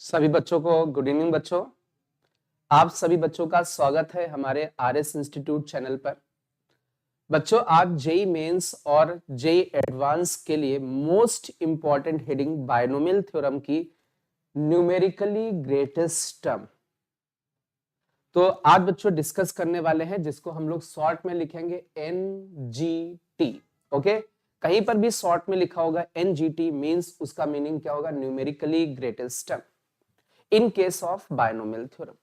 सभी बच्चों को गुड इवनिंग बच्चों। आप सभी बच्चों का स्वागत है हमारे आरएस इंस्टीट्यूट चैनल पर। बच्चों आज जेई मेंस और जेई एडवांस के लिए most important heading binomial theorem की न्यूमेरिकली ग्रेटेस्ट टर्म तो आज बच्चों डिस्कस करने वाले हैं, जिसको हम लोग शॉर्ट में लिखेंगे NGT। ओके, कहीं पर भी शॉर्ट में लिखा होगा NGT मींस उसका मीनिंग क्या होगा? Numerically greatest term in case of binomial theorem.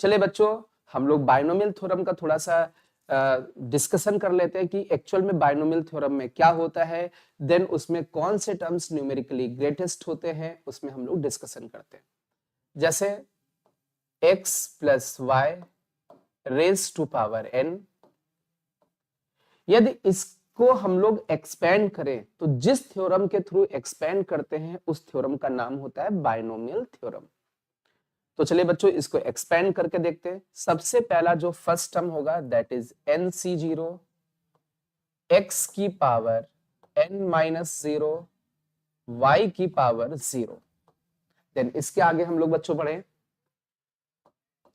चले बच्चों, हम लोग बायनोमियल थ्योरम का थोड़ा सा डिस्कशन कर लेते हैं कि एक्चुअल में बायनोमियल थ्योरम में क्या होता है, देन उसमें कौन से टर्म्स न्यूमेरिकली ग्रेटेस्ट होते हैं, उसमें हम लोग डिस्कशन करते हैं। जैसे x plus y raise to power n, यदि इसको हम लोग एक्सपेंड करें तो जिस थ्योरम के थ्रू एक्सपेंड करते हैं उस थ्योरम का नाम होता है बायनोमियल थ्योरम। तो चलिए बच्चों इसको एक्सपेंड करके देखते हैं। सबसे पहला जो फर्स्ट टर्म होगा दैट इज NC0 x की पावर n माइनस 0 y की पावर 0। देन इसके आगे हम लोग बच्चों पढ़े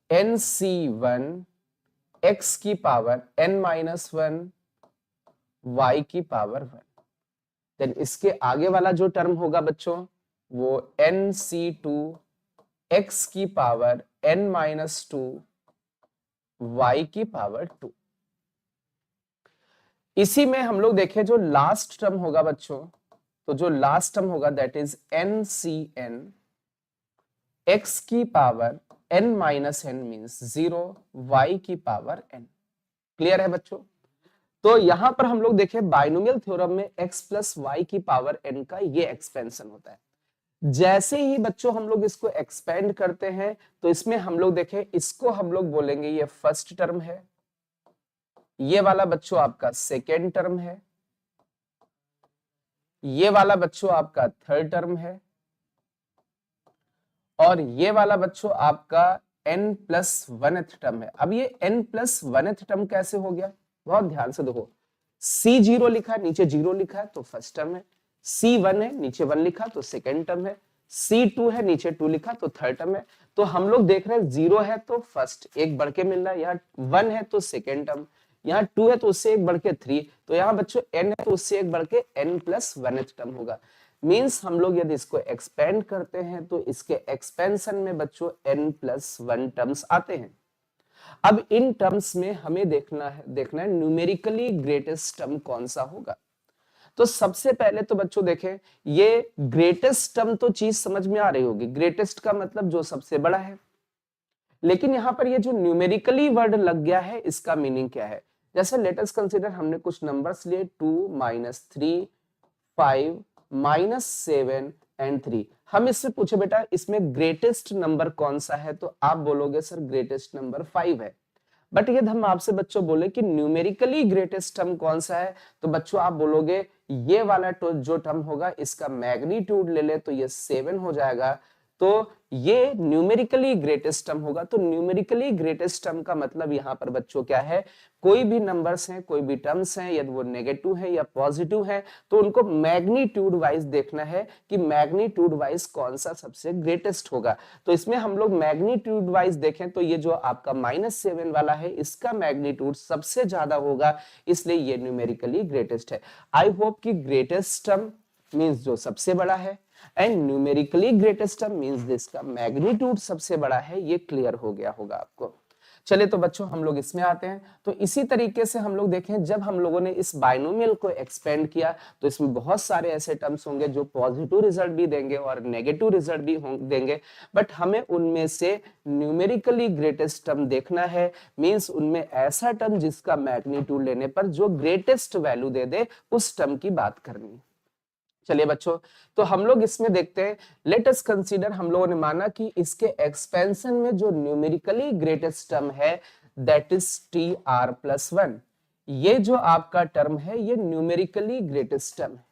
NC1 x की पावर n माइनस 1 y की पावर 1। देन इसके आगे वाला जो टर्म होगा बच्चों वो NC2 x की पावर n माइनस 2 y की पावर 2। इसी में हम लोग देखें जो लास्ट टर्म होगा बच्चों, तो जो लास्ट टर्म होगा दैट इज NCN x की power n minus n means 0 y की पावर n। क्लियर है बच्चों? तो यहां पर हम लोग देखें बायनोमियल थ्योरम में x प्लस वाई की पावर n का ये एक्सपेंशन होता है। जैसे ही बच्चों हम लोग इसको एक्सपेंड करते हैं तो इसमें हम लोग देखें, इसको हम लोग बोलेंगे ये फर्स्ट टर्म है, ये वाला बच्चों आपका सेकेंड टर्म है, ये वाला बच्चों आपका थर्ड टर्म है, और ये वाला बच्चों आपका n प्लस वनथ टर्म है। अब ये n प्लस वनथ टर्म कैसे हो गया? बहुत ध्यान से देखो, C0 लिखा है, नीचे 0 लिखा है तो फर्स्ट टर्म है, C1 है, नीचे 1 लिखा तो सेकेंड टर्म है, C2 है, नीचे 2 लिखा तो थर्ड टर्म है। तो हम लोग देख रहे हैं 0 है तो फर्स्ट एक बढ़ के मिल रहा है, यहाँ 1 है तो सेकेंड टर्म, यहाँ 2 है तो उससे एक बढ़ के 3, तो यहाँ बच्चों n है तो उससे एक बढ़ के n प्लस वनथ टर्म होगा। मीन्स हम लोग यदि इसको एक्सपेंड करते हैं तो इसके एक्सपेंशन में बच्चों n प्लस 1 टर्म्स आते हैं। अब इन टर्म्स में हमें देखना है न्यूमेरिकली ग्रेटेस्ट टर्म कौन सा होगा। तो सबसे पहले तो बच्चों देखें, ये ग्रेटेस्ट टर्म तो चीज समझ में आ रही होगी, ग्रेटेस्ट का मतलब जो सबसे बड़ा है। लेकिन यहां पर ये जो न्यूमेरिकली वर्ड लग गया है इसका मीनिंग क्या है? जैसे लेट अस कंसीडर, हमने कुछ नंबर्स लिए 2 माइनस 3 5 माइनस 7 एंड 3। हम इससे पूछे बेटा इसमें ग्रेटेस्ट नंबर कौन सा है, तो आप बोलोगे सर ग्रेटेस्ट नंबर 5 है। बट यदि हम आपसे बच्चों बोले कि न्यूमेरिकली ग्रेटेस्ट टर्म कौन सा है, तो बच्चों आप बोलोगे ये वाला जो टर्म होगा इसका मैग्नीट्यूड ले ले तो ये 7 हो जाएगा, तो ये न्यूमेरिकली ग्रेटेस्ट टर्म होगा। तो न्यूमेरिकली ग्रेटेस्ट टर्म का मतलब यहाँ पर बच्चों क्या है? कोई भी नंबर्स हैं, कोई भी टर्म्स हैं, यदि वो नेगेटिव है या पॉजिटिव है, तो उनको मैग्नीट्यूड वाइज देखना है कि मैग्नीट्यूड वाइज कौन सा सबसे ग्रेटेस्ट होगा। तो इसमें हम लोग मैग्नीट्यूड वाइज देखें तो ये जो आपका -7 वाला है इसका मैग्नीट्यूड सबसे ज्यादा होगा, इसलिए ये न्यूमेरिकली ग्रेटेस्ट है। आई होप कि ग्रेटेस्ट टर्म मीन्स जो सबसे बड़ा है and numerically greatest term means जिसका मैग्नीट्यूड सबसे बड़ा है, ये क्लियर हो गया होगा आपको। चलिए तो बच्चों हम लोग इसमें आते हैं। तो इसी तरीके से हम लोग देखें, जब हम लोगों ने इस बायनोमियल को एक्सपेंड किया तो इसमें बहुत सारे ऐसे टर्म्स होंगे जो पॉजिटिव रिजल्ट भी देंगे और नेगेटिव रिजल्ट भी देंगे, बट हमें उनमें से न्यूमेरिकली ग्रेटेस्ट टर्म देखना है। मींस उनमें ऐसा टर्म जिसका मैग्नीट्यूड लेने पर जो ग्रेटेस्ट वैल्यू दे दे, उस टर्म की बात करनी। चलिए बच्चों, तो हम लोग इसमें देखते हैं, लेट अस कंसीडर, हम लोगों ने माना कि इसके एक्सपेंशन में जो न्यूमेरिकली ग्रेटेस्ट टर्म है दैट इज TR+1। ये जो आपका टर्म है ये न्यूमेरिकली ग्रेटेस्ट टर्म है।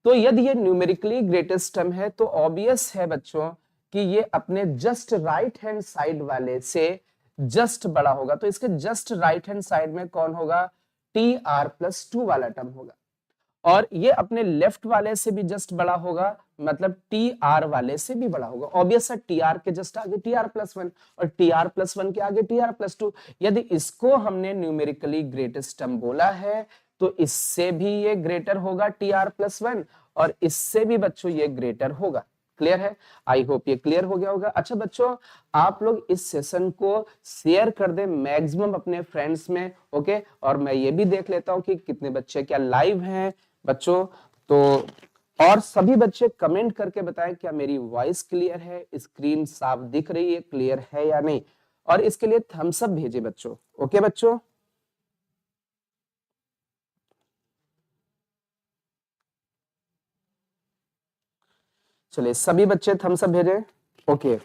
तो यदि ये न्यूमेरिकली ग्रेटेस्ट टर्म है तो ऑब्वियस है बच्चों कि ये अपने जस्ट राइट हैंड साइड वाले से जस्ट बड़ा होगा। तो इसके जस्ट राइट हैंड साइड में कौन होगा? TR+2 वाला टर्म होगा। और ये अपने लेफ्ट वाले से भी जस्ट बड़ा होगा, मतलब टी आर वाले से भी बड़ा होगा। ऑब्वियस है, टी आर के जस्ट आगे टी आर प्लस वन और टी आर प्लस वन के आगे टी आर प्लस टू। यदि इसको हमने न्यूमेरिकली ग्रेटेस्ट टर्म बोला है तो इससे भी ये ग्रेटर होगा टी आर प्लस वन, और इससे भी बच्चों ये ग्रेटर होगा। क्लियर है? आई होप ये क्लियर हो गया होगा। अच्छा बच्चों, आप लोग इस सेशन को शेयर कर दें मैक्सिमम अपने फ्रेंड्स में, ओके। और मैं ये भी देख लेता हूं कि कितने बच्चे क्या लाइव हैं बच्चों। तो और सभी बच्चे कमेंट करके बताएं क्या मेरी वॉइस क्लियर है, स्क्रीन साफ दिख रही है, क्लियर है या नहीं। और इसके लिए थम्स अप भेजिए बच्चों, ओके बच्चों। चलिए सभी बच्चे थम्स अप भेजें, ओके।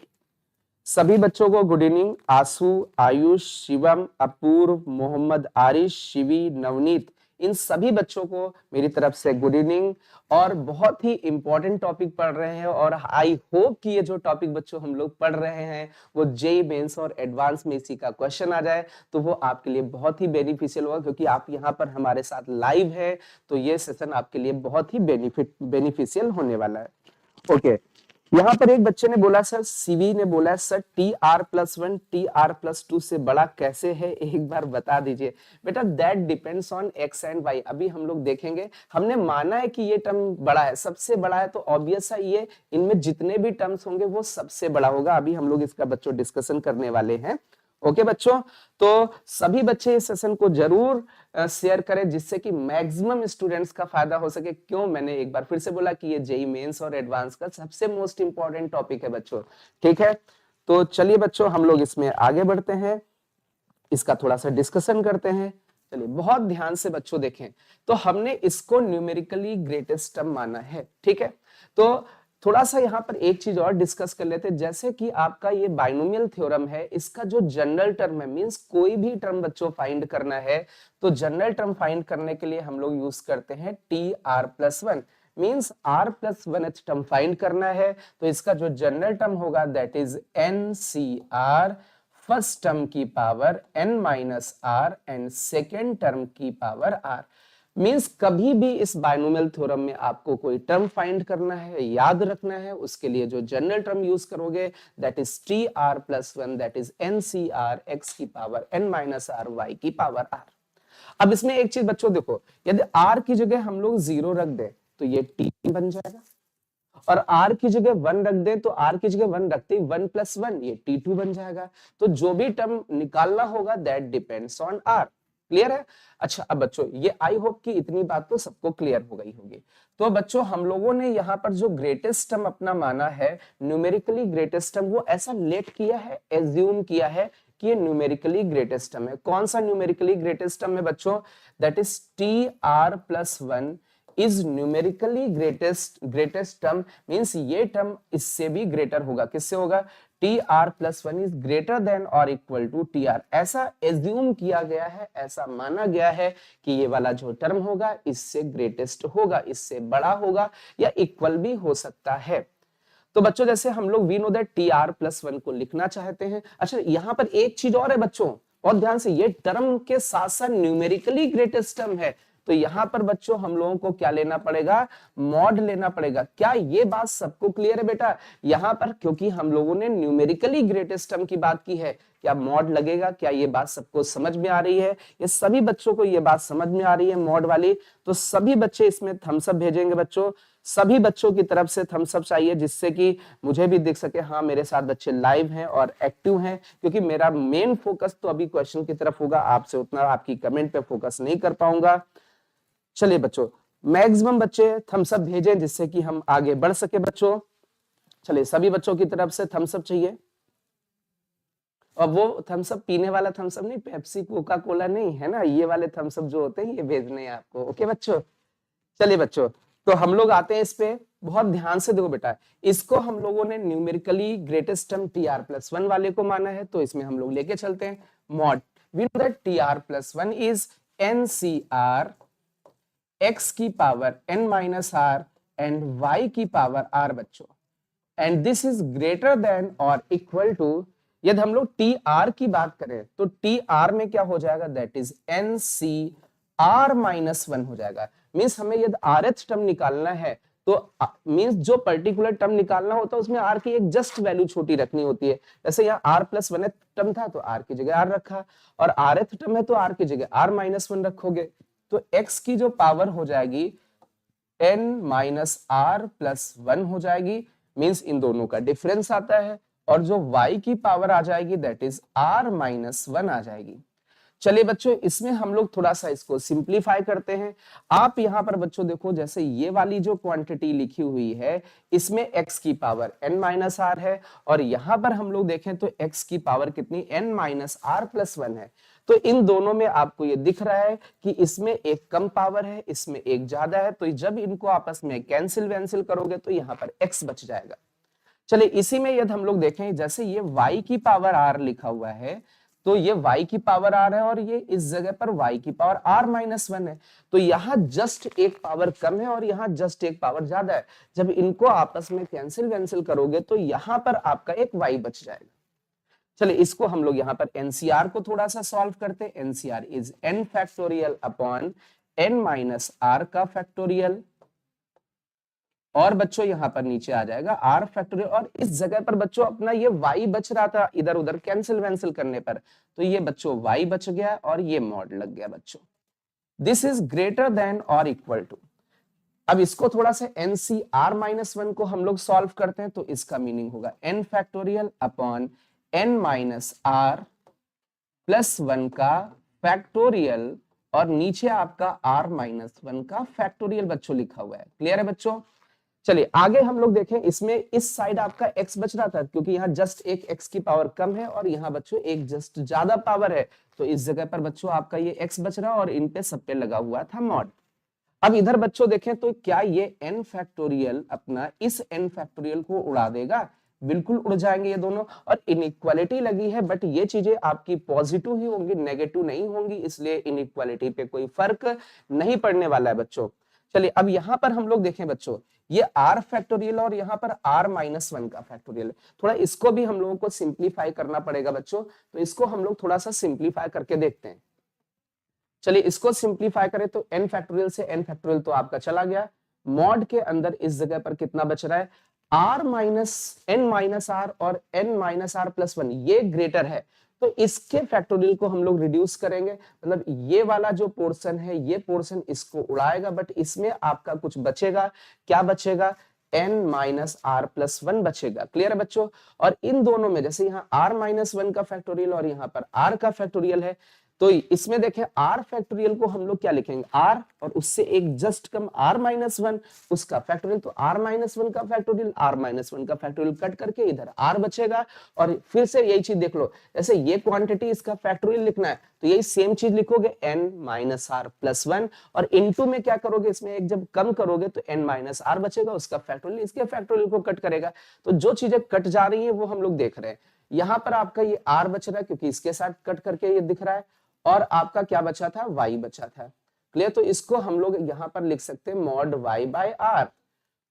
सभी बच्चों को गुड इवनिंग। आशु, आयुष, शिवम, अपूर्व, मोहम्मद आरिश, शिवी, नवनीत, इन सभी बच्चों को मेरी तरफ से गुड इवनिंग। और बहुत ही इंपॉर्टेंट टॉपिक पढ़ रहे हैं, और आई होप कि ये जो टॉपिक बच्चों हम लोग पढ़ रहे हैं वो जेईई मेंस और एडवांस में इसी का क्वेश्चन आ जाए तो वो आपके लिए बहुत ही बेनिफिशियल होगा, क्योंकि आप यहाँ पर हमारे साथ लाइव है तो ये सेशन आपके लिए बहुत ही बेनिफिशियल होने वाला है, ओके। यहाँ पर एक बच्चे ने बोला सर, सीवी ने बोला sir T R plus one T R plus two से बड़ा कैसे है, एक बार बता दीजिए। बेटा that depends on x and y, अभी हम लोग देखेंगे। हमने माना है कि ये टर्म बड़ा है, सबसे बड़ा है, तो ऑब्वियस है ये इनमें जितने भी टर्म्स होंगे वो सबसे बड़ा होगा। अभी हम लोग इसका बच्चों डिस्कशन करने वाले हैं, ओके बच्चों। तो सभी बच्चे इस सेशन को जरूर शेयर करें जिससे कि मैक्सिमम स्टूडेंट्स का फायदा हो सके। क्यों, मैंने एक बार फिर से बोला कि ये जेईई मेंस और एडवांस का सबसे मोस्ट इंपॉर्टेंट टॉपिक है बच्चों, ठीक है। तो चलिए बच्चों हम लोग इसमें आगे बढ़ते हैं, इसका थोड़ा सा डिस्कशन करते हैं। चलिए बहुत ध्यान से बच्चों देखें, तो हमने इसको न्यूमेरिकली ग्रेटेस्ट टर्म माना है, ठीक है। तो थोड़ा सा यहाँ पर एक चीज और डिस्कस कर लेते हैं, जैसे कि आपका ये बाइनोमियल थ्योरम है, इसका जो जनरल टर्म है, मींस कोई भी टर्म बच्चों फाइंड करना है तो जनरल टर्म फाइंड करने के लिए हम लोग यूज करते हैं T R plus one. Means R plus one term find करना है तो इसका जो जनरल टर्म होगा that is n C R, first term की power n minus are and second term की पावर r। मींस कभी भी इस बाइनोमियल थ्योरम में आपको कोई टर्म फाइंड करना है, याद रखना है, उसके लिए जो जनरल टर्म यूज करोगे that is T R plus one, that is n C R X की power n minus R Y की पावर r। अब इसमें एक चीज बच्चों देखो, यदि r की जगह हम लोग 0 रख दें तो ये t बन जाएगा, और r की जगह 1 रख दें तो r की जगह 1 रखते ही 1 प्लस 1 ये t2 बन जाएगा। तो जो भी टर्म निकालना होगा that depends on r। Clear है? अच्छा अब बच्चों ये आई होप कि इतनी बात तो सबको क्लियर हो गई होगी। तो बच्चों हम लोगों ने यहाँ पर जो ग्रेटेस्ट टर्म अपना माना है, न्यूमेरिकली ग्रेटेस्ट टर्म, वो ऐसा लेट किया है, एज्यूम किया है कि ये न्यूमेरिकली ग्रेटेस्ट टर्म है। कौन सा न्यूमेरिकली ग्रेटेस्ट टर्म है बच्चों? That is T R plus one is numerically greatest term. Means ये टर्म इससे भी ग्रेटर होगा। किससे होगा? T R plus one is greater than और इक्वल टू टी आर। ऐसा एज्यूम किया गया है, ऐसा माना गया है कि ये वाला जो टर्म होगा इससे ग्रेटेस्ट होगा, इससे बड़ा होगा या इक्वल भी हो सकता है। तो बच्चों जैसे हम लोग we know that T R plus one को लिखना चाहते हैं। अच्छा यहां पर एक चीज और है बच्चों, और ध्यान से, ये टर्म के साथ साथ न्यूमेरिकली ग्रेटेस्ट टर्म है, तो यहां पर बच्चों हम लोगों को क्या लेना पड़ेगा? मॉड लेना पड़ेगा। क्या ये बात सबको क्लियर है बेटा? यहां पर क्योंकि हम लोगों ने न्यूमेरिकली ग्रेटेस्ट टर्म की बात की है, क्या मॉड लगेगा? क्या ये बात सबको समझ में आ रही है? ये सभी बच्चों को ये बात समझ में आ रही है मॉड वाली? तो सभी बच्चे इसमें थम्स अप भेजेंगे बच्चों, सभी बच्चों की तरफ से थम्स अप चाहिए जिससे कि मुझे भी दिख सके हाँ मेरे साथ बच्चे लाइव हैं और एक्टिव हैं, क्योंकि मेरा मेन फोकस तो अभी क्वेश्चन की तरफ होगा, आपसे उतना आपकी कमेंट पे फोकस नहीं कर पाऊंगा। चलिए बच्चों मैक्सिमम बच्चे थम्स अप भेजें जिससे कि हम आगे बढ़ सके बच्चों। चलिए सभी बच्चों की तरफ से थम्स अप चाहिए, और वो थम्स अप पीने वाला थम्स अप नहीं, पेप्सी कोका कोला नहीं है ना, ये वाले थम्स अप जो होते हैं ये भेजने हैं आपको, ओके बच्चों। चलिए बच्चों तो हम लोग आते हैं इस पे, बहुत ध्यान से देखो बेटा, इसको हम लोगों ने numerically greatest term T R plus one वाले को माना है, तो इसमें हम लोग लेके चलते हैं mod. We know that T R plus one is n C r x की power n minus are and y की पावर r बच्चों, and this is greater than और इक्वल टू, यदि हम लोग टी आर की बात करें तो टी आर में क्या हो जाएगा? That is n C r minus one हो जाएगा। मींस हमें यदि rth टर्म निकालना है तो मींस जो पर्टिकुलर टर्म निकालना होता है उसमें r की एक जस्ट वैल्यू छोटी रखनी होती है। जैसे यहाँ r प्लस 1th टर्म था तो r की जगह r रखा, और rth टर्म है तो r की जगह r माइनस 1 रखोगे, तो x की जो पावर हो जाएगी n माइनस r प्लस 1 हो जाएगी, मींस इन दोनों का डिफरेंस आता है, और जो y की पावर आ जाएगी दैट इज r माइनस 1 आ जाएगी। चलिए बच्चों इसमें हम लोग थोड़ा सा इसको सिंप्लीफाई करते हैं। आप यहाँ पर बच्चों देखो, जैसे ये वाली जो क्वांटिटी लिखी हुई है इसमें x की पावर n माइनस आर है, और यहाँ पर हम लोग देखें तो x की पावर कितनी n माइनस आर प्लस 1 है। तो इन दोनों में आपको ये दिख रहा है कि इसमें एक कम पावर है, इसमें एक ज्यादा है, तो जब इनको आपस में कैंसिल वैंसिल करोगे तो यहाँ पर x बच जाएगा। चलिए इसी में यदि हम लोग देखें, जैसे ये y की पावर r लिखा हुआ है तो ये y की पावर r है, और ये इस जगह पर y की पावर r माइनस 1 है, तो यहाँ जस्ट एक पावर कम है और यहाँ जस्ट एक पावर ज्यादा है। जब इनको आपस में कैंसिल वैंसिल करोगे तो यहाँ पर आपका एक y बच जाएगा। चलिए इसको हम लोग यहाँ पर एनसीआर को थोड़ा सा सॉल्व करते हैं। NCR is n factorial upon n minus r का फैक्टोरियल, और बच्चों यहाँ पर नीचे आ जाएगा r फैक्टोरियल, और इस जगह पर बच्चों अपना ये y बच रहा था इधर उधर कैंसिल वैंसिल करने पर, तो ये बच्चों y बच गया और ये मॉड लग गया बच्चों। दिस इज ग्रेटर देन और इक्वल टू। अब इसको थोड़ा सा NCR माइनस 1 को हम लोग सॉल्व करते हैं, तो इसका मीनिंग होगा n factorial upon n minus r plus 1 का फैक्टोरियल, और नीचे आपका r माइनस 1 का फैक्टोरियल बच्चों लिखा हुआ है। क्लियर है बच्चों? चलिए आगे हम लोग देखें, इसमें इस साइड आपका x बच रहा था क्योंकि यहाँ जस्ट एक x की पावर कम है और यहाँ बच्चों एक जस्ट ज्यादा पावर है, तो इस जगह पर बच्चों आपका ये x बच रहा है और इन पे सब पे लगा हुआ था मॉड। अब इधर बच्चों देखें तो क्या ये n फैक्टोरियल अपना इस n फैक्टोरियल को उड़ा देगा? बिल्कुल उड़ जाएंगे ये दोनों, और इनइक्वालिटी लगी है बट ये चीजें आपकी पॉजिटिव ही होंगी, नेगेटिव नहीं होंगी, इसलिए इनइक्वालिटी पे कोई फर्क नहीं पड़ने वाला है बच्चों। चलिए अब यहाँ पर हम लोग देखें बच्चों, ये r फैक्टोरियल और यहाँ पर r माइनस 1 का फैक्टोरियल, थोड़ा इसको भी हम लोगों को सिंप्लीफाई करना पड़ेगा बच्चों, तो इसको हम लोग थोड़ा सा सिंप्लीफाई करके देखते हैं। चलिए इसको सिंप्लीफाई करें तो n फैक्टोरियल से n फैक्टोरियल तो आपका चला गया, मॉड के अंदर इस जगह पर कितना बच रहा है? r minus n minus r और n माइनस r प्लस 1 ये ग्रेटर है, तो इसके फैक्टोरियल को हम लोग रिड्यूस करेंगे, मतलब ये वाला जो पोर्शन है ये पोर्शन इसको उड़ाएगा, बट इसमें आपका कुछ बचेगा। क्या बचेगा? n माइनस आर प्लस 1 बचेगा। क्लियर है बच्चों? और इन दोनों में जैसे यहाँ r माइनस 1 का फैक्टोरियल और यहाँ पर r का फैक्टोरियल है, तो इसमें देखें r फैक्टोरियल को हम लोग क्या लिखेंगे? r और उससे एक जस्ट कम r माइनस 1 उसका फैक्टोरियल, तो r माइनस 1 का फैक्टोरियल, r माइनस 1 का फैक्टोरियल कट करके इधर r बचेगा। और फिर से यही चीज देख लो, जैसे ये क्वांटिटी इसका फैक्टोरियल लिखना है तो यही सेम चीज लिखोगे n माइनस आर प्लस 1, और इनटू में क्या करोगे? इसमें एक जब कम करोगे तो n माइनस आर बचेगा, उसका फैक्टोरियल इसके फैक्टोरियल को कट करेगा। तो जो चीजें कट जा रही है वो हम लोग देख रहे हैं। यहाँ पर आपका ये r बच रहा है क्योंकि इसके साथ कट करके ये दिख रहा है, और आपका क्या बचा था? y बचा था। क्लियर? तो इसको हम लोग यहाँ पर लिख सकते हैं mod y by r,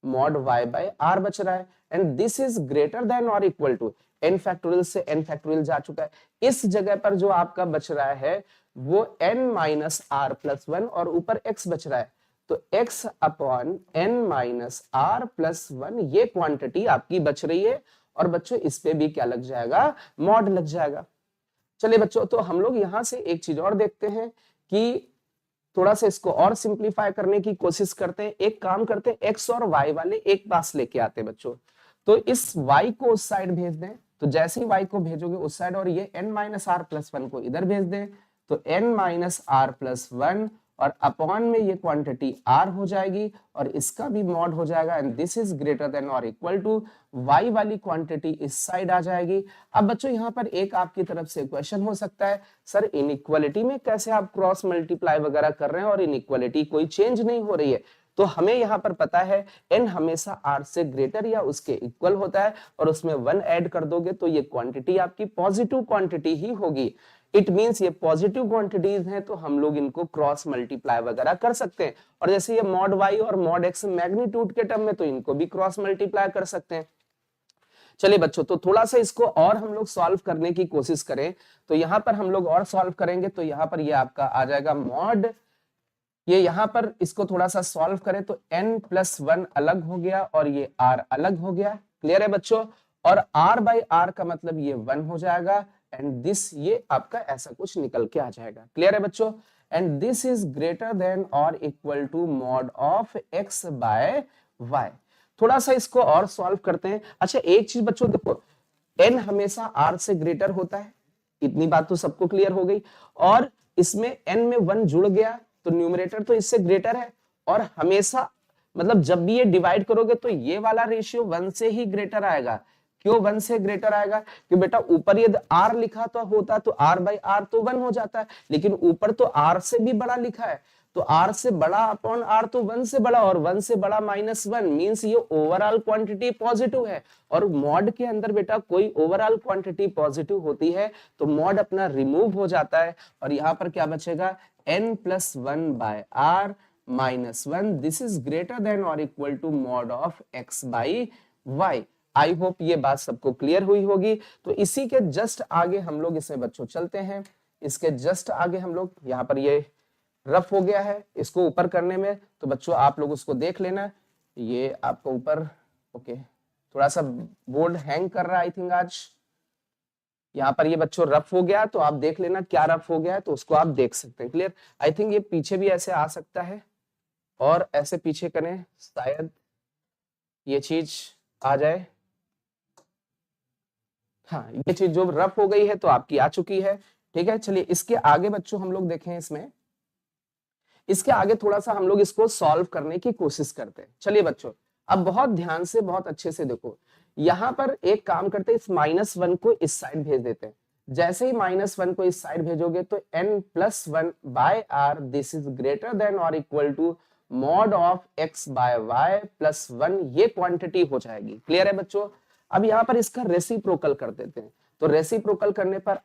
mod y by r बच रहा है, and this is greater than और इक्वल टू n फैक्टोरियल से n फैक्टोरियल जा चुका है, इस जगह पर जो आपका बच रहा है वो n माइनस आर प्लस 1 और ऊपर x बच रहा है, तो x upon n minus r plus 1 ये क्वांटिटी आपकी बच रही है, और बच्चों इस पे भी क्या लग जाएगा? मॉड लग जाएगा। चलिए बच्चों तो हम लोग यहां से एक चीज और देखते हैं कि थोड़ा सा इसको और सिंप्लीफाई करने की कोशिश करते हैं। एक काम करते हैं, x और y वाले एक पास लेके आते हैं बच्चों, तो इस y को उस साइड भेज दें, तो जैसे ही y को भेजोगे उस साइड, और ये n माइनस आर प्लस 1 को इधर भेज दें, तो n माइनस आर प्लस 1 और अपॉन में ये क्वांटिटी r हो जाएगी, और इसका भी मॉड हो जाएगा, and this is greater than और इक्वल टू y वाली क्वांटिटी इस साइड आ जाएगी। अब बच्चों यहाँ पर एक आपकी तरफ से क्वेश्चन हो सकता है, सर इनइक्वालिटी में कैसे आप क्रॉस मल्टीप्लाई वगैरह कर रहे हैं और इनइक्वालिटी कोई चेंज नहीं हो रही है? तो हमें यहाँ पर पता है n हमेशा r से ग्रेटर या उसके इक्वल होता है, और उसमें 1 ऐड कर दोगे तो ये क्वांटिटी आपकी पॉजिटिव क्वांटिटी ही होगी। इट मींस ये पॉजिटिव क्वांटिटीज हैं तो हम लोग इनको क्रॉस मल्टीप्लाई वगैरह कर सकते हैं, और जैसे ये मॉड y और मॉड x मैग्नीट्यूड के टर्म में तो इनको भी क्रॉस मल्टीप्लाई कर सकते हैं। चलिए बच्चों तो थोड़ा सा इसको और हम लोग सॉल्व करने की कोशिश करें, तो यहाँ पर हम लोग और सॉल्व करेंगे, तो यहाँ पर ये आपका आ जाएगा मॉड ये यहाँ पर इसको थोड़ा सा सॉल्व करें तो n+1 अलग हो गया और ये r अलग हो गया। क्लियर है बच्चों? और r/r का मतलब ये 1 हो जाएगा एंड दिस ये आपका ऐसा कुछ निकल के आ जाएगा। क्लियर है बच्चों? And this is greater than और equal to mod of x/y। थोड़ा सा इसको और सॉल्व करते हैं। अच्छा एक चीज बच्चों देखो, n हमेशा r से ग्रेटर होता है, इतनी बात तो सबको क्लियर हो गई। और इसमें n में 1 जुड़ गया तो न्यूमरेटर तो इससे ग्रेटर है, और हमेशा मतलब जब भी ये डिवाइड करोगे तो ये वाला रेशियो 1 से ही ग्रेटर आएगा। क्यों 1 से ग्रेटर आएगा? क्यों बेटा ऊपर ये r लिखा तो होता तो r/r तो 1 हो जाता है, लेकिन ऊपर तो r से भी बड़ा लिखा है, तो r से बड़ा अपॉन r तो 1 से बड़ा, और 1 से बड़ा -1 मींस ये ओवरऑल क्वांटिटी पॉजिटिव है। और मॉड के अंदर बेटा कोई ओवरऑल क्वांटिटी पॉजिटिव होती है तो मॉड अपना रिमूव हो जाता है, और यहां पर क्या बचेगा n+1/r -1 this is greater than और equal to mod of x/y। I hope ये बात सबको क्लियर हुई होगी। तो इसी के जस्ट आगे हम लोग इसमें बच्चों चलते हैं। इसके जस्ट आगे हम लोग यहाँ पर ये रफ हो गया है इसको ऊपर करने में, तो बच्चों आप लोग उसको देख लेना। ये आपको ऊपर ओके, थोड़ा सा बोर्ड हैंग कर रहा है आई थिंक आज। यहाँ पर ये बच्चों रफ हो गया तो आप देख लेना क्या रफ हो गया है, तो उसको आप देख सकते हैं। क्लियर? आई थिंक ये पीछे भी ऐसे आ सकता है, और ऐसे पीछे करें शायद ये चीज आ जाए। हाँ ये चीज जो रफ हो गई है तो आपकी आ चुकी है। ठीक है, चलिए इसके आगे बच्चों हम लोग देखें। इसके आगे थोड़ा सा हम लोग इसको सॉल्व करने की कोशिश करते हैं। चलिए बच्चों अब बहुत ध्यान से बहुत अच्छे से देखो, यहां पर एक काम करते हैं, इस -1 को इस साइड भेज देते हैं। जैसे ही -1 को इस साइड भेजोगे तो n+1/r this is greater than और equal to mod of x/y +1 ये क्वांटिटी हो जाएगी। क्लियर है बच्चों? अब यहां पर इसका रेसिप्रोकल कर देते हैं, तो रेसिप्रोकल करने पर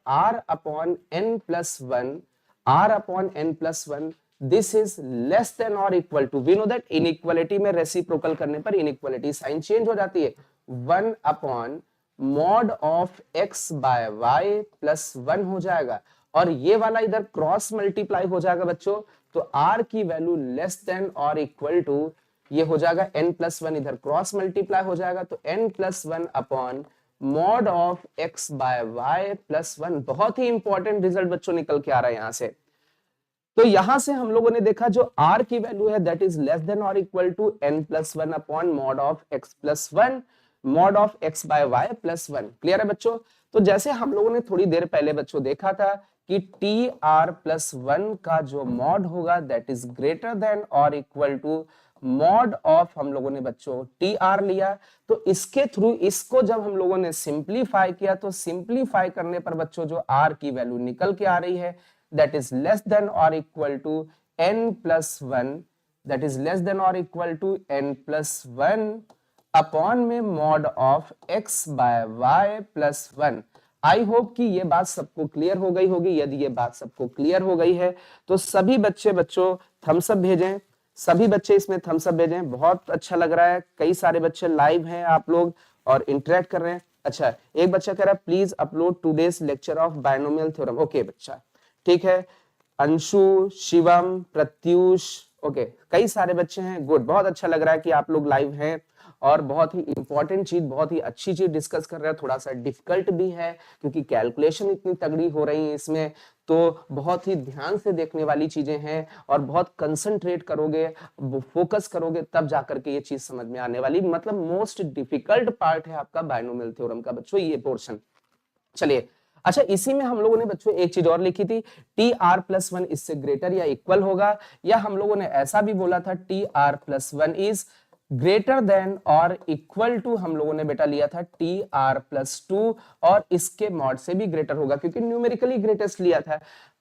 r/n+1 this is less than और equal to, we know that inequality में रेसिप्रोकल करने पर इनइक्वालिटी साइन चेंज हो जाती है, 1 मॉड ऑफ x/y +1 हो जाएगा। और ये वाला इधर क्रॉस मल्टीप्लाई हो जाएगा बच्चों, तो r की वैल्यू लेस देन और इक्वल टू ये हो जाएगा n+1, इधर क्रॉस मल्टीप्लाई हो जाएगा तो n+1 मॉड ऑफ x/y +1। बहुत ही इंपॉर्टेंट रिजल्ट बच्चों निकल के आ रहा है यहां से। तो यहां से हम लोगों ने देखा जो r की वैल्यू है दैट इज लेस देन और equal to n+1 mod of x+1 mod of x/y +1। Clear है बच्चों? तो जैसे हम लोगों ने थोड़ी देर पहले बच्चों देखा था कि tr+1 का जो मॉड होगा दैट इज ग्रेटर देन और इक्वल टू मॉड ऑफ, हम लोगों ने बच्चों tr लिया, तो इसके थ्रू इसको जब हम लोगों ने सिंप्लीफाई किया तो सिंप्लीफाई करने पर बच्चों जो r की वैल्यू निकल के आ रही है that is less than or equal to n+1, that is less than or equal to n+1 upon में mod of x/y +1। I hope कि ये बात सबको क्लियर हो गई होगी। यदि ये बात सबको क्लियर हो गई है तो सभी बच्चे बच्चों थम्स अप भेजें, सभी बच्चे इसमें थम्स अप भेजें। बहुत अच्छा लग रहा है, कई सारे बच्चे लाइव हैं आप लोग और इंटरेक्ट कर रहे हैं। अच्छा एक बच्चा कह रहा है please upload today's lecture of binomial theorem. Okay बच्चा ठीक है, अंशु, शिवम, प्रत्यूष, ओके कई सारे बच्चे हैं, गुड, बहुत अच्छा लग रहा है कि आप लोग लाइव हैं और बहुत ही इंपॉर्टेंट चीज, बहुत ही अच्छी चीज डिस्कस कर रहे हैं। थोड़ा सा डिफिकल्ट भी है क्योंकि कैलकुलेशन इतनी तगड़ी हो रही है इसमें, तो बहुत ही ध्यान से देखने वाली चीजें हैं और बहुत कंसंट्रेट करोगे, फोकस करोगे तब जाकर के ये चीज समझ में आने वाली। मतलब मोस्ट डिफिकल्ट पार्ट है आपका बायनोमियल थ्योरम का बच्चों ये पोर्शन। चलिए अच्छा इसी में हम लोगों ने बच्चों एक चीज और लिखी थी, tr+1 इससे ग्रेटर या इक्वल होगा, या हम लोगों ने ऐसा भी बोला था tr+1 इज ग्रेटर देन और इक्वल टू, हम लोगों ने बेटा लिया था tr+2 और इसके मॉड से भी ग्रेटर होगा क्योंकि न्यूमेरिकली ग्रेटेस्ट लिया था।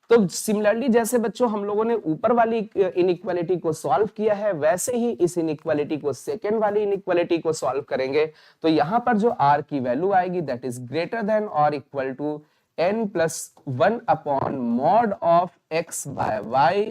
तो सिमिलरली जैसे बच्चों हम लोगों ने ऊपर वाली इनइक्वालिटी को सॉल्व किया है वैसे ही इस इनइक्वालिटी को सेकेंड वाली इनइक्वालिटी को सॉल्व करेंगे। तो यहां पर जो r की वैल्यू आएगी दैट इज ग्रेटर देन और equal to n+1 upon mod of x/y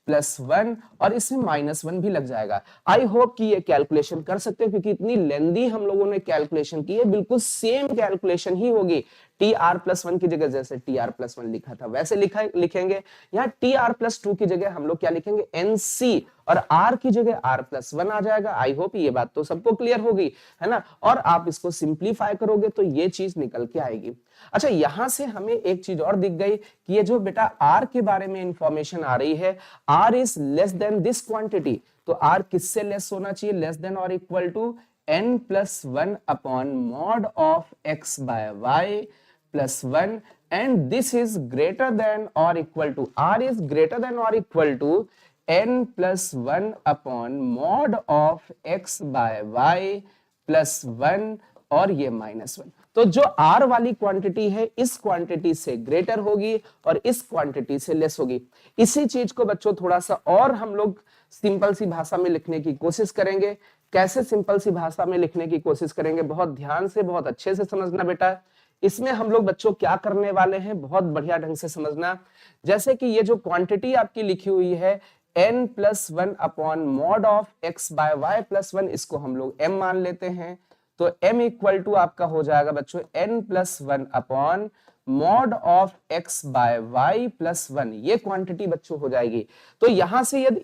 +1 और इसमें -1 भी लग जाएगा। आई होप कि ये कैलकुलेशन कर सकते हो क्योंकि इतनी लेंदी हम लोगों ने कैलकुलेशन की है, बिल्कुल सेम कैलकुलेशन ही होगी टी आर प्लस वन की जगह जैसे टी आर प्लस वन लिखा था वैसे लिखेंगे। यहाँ टी आर प्लस टू की जगह हम लोग क्या लिखेंगे, एन सी, और आर की जगह आर प्लस वन आ जाएगा। आई होप ये बात तो सबको क्लियर होगी, है ना। और आप इसको सिंप्लीफाई करोगे तो ये चीज निकल के आएगी। अच्छा, यहां से हमें एक चीज और दिख गई कि ये जो बेटा आर के बारे में इंफॉर्मेशन आ रही है, R is less than this quantity, तो आर किससे लेस होना चाहिए, लेस देन और equal to n plus one upon mod of x by y plus one, and this is greater than और equal to, r is greater than और equal to n plus one upon mod of x by y plus one, और ये minus one. तो जो r वाली quantity है इस quantity से ग्रेटर होगी और इस क्वांटिटी से लेस होगी। इसी चीज को बच्चों थोड़ा सा और हम लोग सिंपल सी भाषा में लिखने की कोशिश करेंगे। कैसे सिंपल सी भाषा में लिखने की कोशिश करेंगे, बहुत ध्यान से बहुत अच्छे से समझना बेटा। इसमें हम लोग बच्चों क्या करने वाले हैं, बहुत बढ़िया ढंग से समझना। जैसे कि ये जो क्वांटिटी आपकी लिखी हुई है n plus one upon mod of x by y plus one, इसको हम लोग m मान लेते हैं। तो m इक्वल टू आपका हो जाएगा बच्चों n plus one upon mod of x by y plus one, ये क्वांटिटी बच्चों हो जाएगी। तो यहां से यदि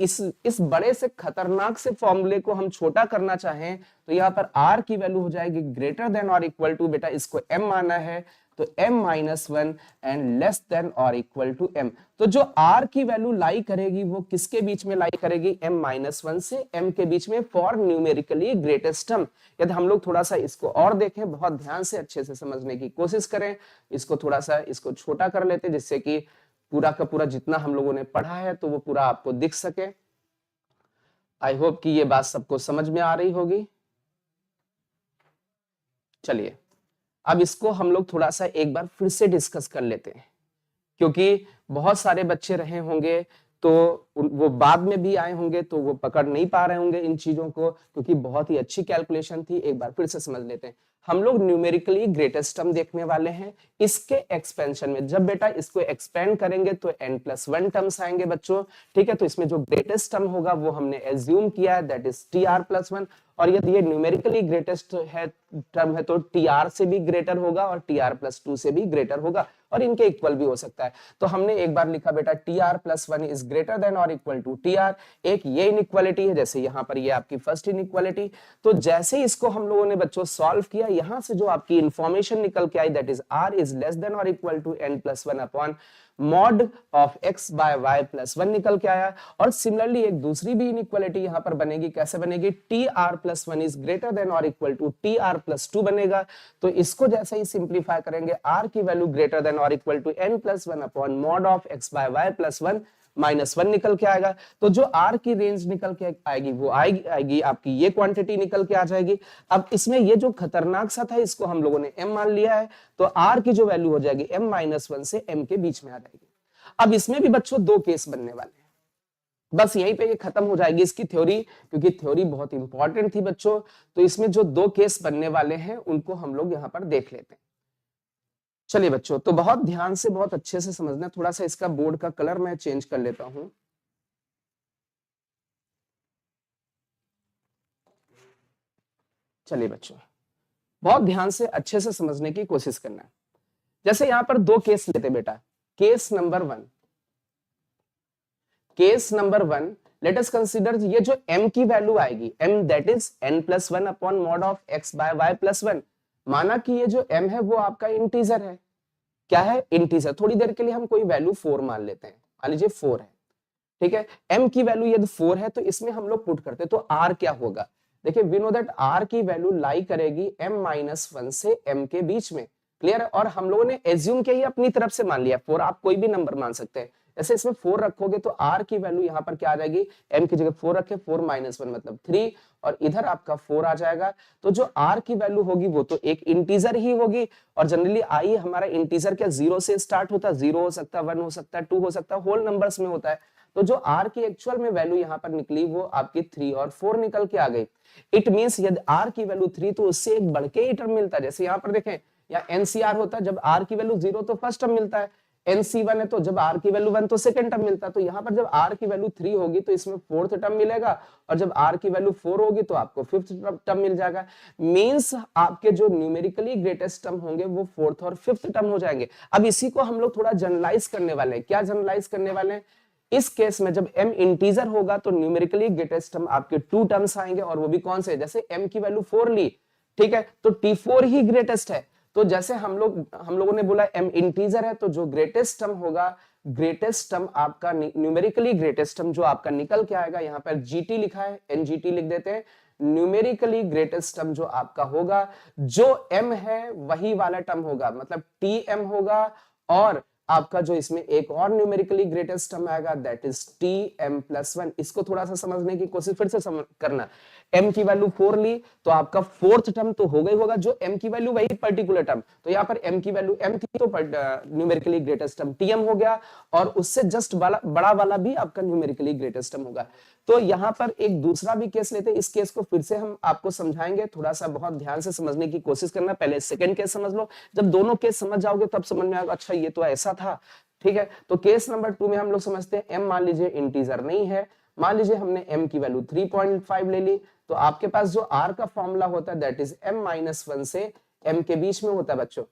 इस बड़े से खतरनाक से फॉर्मूले को हम छोटा करना चाहें तो यहाँ पर r की वैल्यू हो जाएगी ग्रेटर देन और इक्वल टू, बेटा इसको m माना है तो m minus one and less than और इक्वल टू m। तो जो r की वैल्यू लाई करेगी वो किसके बीच में लाई करेगी, m माइनस वन से m के बीच में, फॉर न्यूमेरिकली ग्रेटेस्ट टर्म। यदि हम लोग थोड़ा सा इसको और देखें, बहुत ध्यान से अच्छे से समझने की कोशिश करें, इसको थोड़ा सा इसको छोटा कर लेते जिससे कि पूरा का पूरा जितना हम लोगों ने पढ़ा है तो वो पूरा आपको दिख सके। आई होप कि ये बात सबको समझ में आ रही होगी। चलिए अब इसको हम लोग थोड़ा सा एक बार फिर से डिस्कस कर लेते हैं, क्योंकि बहुत सारे बच्चे रहे होंगे तो वो बाद में भी आए होंगे तो वो पकड़ नहीं पा रहे होंगे इन चीजों को, क्योंकि बहुत ही अच्छी कैलकुलेशन थी। एक बार फिर से समझ लेते हैं। हम लोग न्यूमेरिकली ग्रेटेस्ट टर्म देखने वाले हैं। इसके एक्सपेंशन में जब बेटा इसको एक्सपेंड करेंगे तो n प्लस वन टर्म्स आएंगे बच्चों, ठीक है। तो इसमें जो ग्रेटेस्ट टर्म होगा वो हमने एज्यूम किया है, that is T R plus one. और यदि ये न्यूमेरिकली ग्रेटेस्ट है टर्म है तो टी आर से भी ग्रेटर होगा और टी आर प्लस टू से भी ग्रेटर होगा, और इनके इक्वल भी हो सकता है। तो हमने एक बार लिखा बेटा T R plus one is greater than और इक्वल टू टी आर। एक ये इनइक्वालिटी है, जैसे यहाँ पर ये आपकी फर्स्ट इनइक्वालिटी। तो जैसे इसको हम लोगों ने बच्चों सॉल्व किया, यहाँ से जो आपकी इंफॉर्मेशन निकल के आई that is R is less than और equal to n plus one upon mod of x by y plus one निकल के आया। और सिमिलरली एक दूसरी भी इनइक्वालिटी यहां पर बनेगी, कैसे बनेगी, T R plus one is greater than और equal to T R plus two बनेगा। तो इसको जैसे ही सिंप्लीफाई करेंगे, r की वैल्यू ग्रेटर देन और equal to n plus one upon mod of x by y plus one minus one निकल के आएगा। तो जो r की रेंज निकल के आएगी वो आएगी आपकी ये क्वांटिटी निकल के आ जाएगी। अब इसमें ये जो खतरनाक सा था इसको हम लोगों ने m मान लिया है, तो r की जो वैल्यू हो जाएगी m माइनस वन से m के बीच में आ जाएगी। अब इसमें भी बच्चों दो केस बनने वाले हैं, बस यहीं पे ये खत्म हो जाएगी इसकी थ्योरी, क्योंकि थ्योरी बहुत इंपॉर्टेंट थी बच्चों। तो इसमें जो दो केस बनने वाले हैं उनको हम लोग यहाँ पर देख लेते हैं। चलिए बच्चों, तो बहुत ध्यान से बहुत अच्छे से समझना। थोड़ा सा इसका बोर्ड का कलर मैं चेंज कर लेता हूं। चलिए बच्चों, बहुत ध्यान से अच्छे से समझने की कोशिश करना है। जैसे यहां पर दो केस लेते बेटा। Case number one, let us consider ये जो m की वैल्यू आएगी, m that is n plus one upon mod of x by y plus one. माना कि ये जो m है वो आपका इंटीजर है। क्या है, इंटीजर। थोड़ी देर के लिए हम कोई वैल्यू 4 मान लेते हैं, मान लीजिए 4 है, ठीक है। m की वैल्यू यदि 4 है तो इसमें हम लोग पुट करते तो r क्या होगा, देखिए वी नो दैट r की वैल्यू लाई करेगी m माइनस वन से m के बीच में, क्लियर है। और हम लोगों ने एज्यूम किया, अपनी तरफ से मान लिया 4, आप कोई भी नंबर मान सकते हैं। जैसे इसमें 4 रखोगे तो r की वैल्यू यहाँ पर क्या आ जाएगी, m की जगह 4 रखे, 4 माइनस वन मतलब 3, और इधर आपका 4 आ जाएगा। तो जो r की वैल्यू होगी वो तो एक इंटीजर ही होगी, और जनरली आई हमारा इंटीजर क्या 0 से स्टार्ट होता है, 0 हो सकता है, 1 हो सकता है, 2 हो सकता है, होल नंबर्स में होता है। तो जो r की एक्चुअल में वैल्यू यहाँ पर निकली वो आपकी 3 और 4 निकल के आ गई। इट मींस यदि r की वैल्यू 3 तो उससे एक बढ़ के ही टर्म मिलता है। जैसे यहाँ पर देखें, या एनसीआर होता है, जब r की वैल्यू 0 तो फर्स्ट टर्म मिलता है, NC1 है तो जब r की वैल्यू 1 तो सेकंड टर्म मिलता है, तो यहाँ पर जब r की वैल्यू 3 होगी तो इसमें फोर्थ टर्म मिलेगा, और जब r की वैल्यू 4 होगी तो आपको फिफ्थ टर्म मिल जाएगा। मींस आपके जो न्यूमेरिकली ग्रेटेस्ट टर्म होंगे वो फोर्थ और फिफ्थ टर्म हो जाएंगे। अब इसी को हम लोग थोड़ा जनरलाइज करने वाले हैं। क्या जनरलाइज करने वाले हैं? इस केस में जब m इंटीजर होगा तो न्यूमेरिकली ग्रेटेस्ट टर्म आपके 2 टर्म्स आएंगे, और वो भी कौन से? जैसे m की वैल्यू 4 ली, ठीक है, तो T4 ही ग्रेटेस्ट है। तो जैसे हम लोगों ने बोला m इंटीजर है, तो जो ग्रेटेस्ट टर्म होगा, ग्रेटेस्ट टर्म आपका न्यूमेरिकली ग्रेटेस्ट टर्म जो आपका निकल के आएगा, यहाँ पर GT लिखा है, NGT लिख देते हैं। न्यूमेरिकली ग्रेटेस्ट टर्म जो आपका होगा, जो m है वही वाला टर्म होगा, मतलब TM होगा, और आपका जो इसमें एक और न्यूमेरिकली ग्रेटेस्ट टर्म आएगा, दैट इज TM+1। इसको थोड़ा सा समझने की कोशिश फिर से करना। m की वैल्यू 4 ली तो आपका फोर्थ टर्म तो होगा ही होगा, जो m की वैल्यू वही पर्टिकुलर टर्म, तो यहाँ पर m की वैल्यू m थी तो न्यूमेरिकली ग्रेटेस्ट टर्म TM हो गया, और उससे जस्ट बड़ा वाला भी आपका न्यूमेरिकली ग्रेटेस्ट टर्म होगा। तो यहाँ पर एक दूसरा भी केस लेते हैं, इस केस को फिर से हम आपको समझाएंगे, थोड़ा सा बहुत ध्यान से समझने की कोशिश करना। पहले सेकंड केस समझ लो, जब दोनों केस समझ जाओगे तब समझ में आएगा अच्छा ये तो ऐसा था, ठीक है। तो केस नंबर 2 में हम लोग समझते हैं m मान लीजिए इंटीजर नहीं है, मान लीजिए हमने m की वैल्यू 3.5 ले ली, तो आपके पास जो r का फॉर्मूला होता है दैट इज m-1 से m के बीच में होता है बच्चों।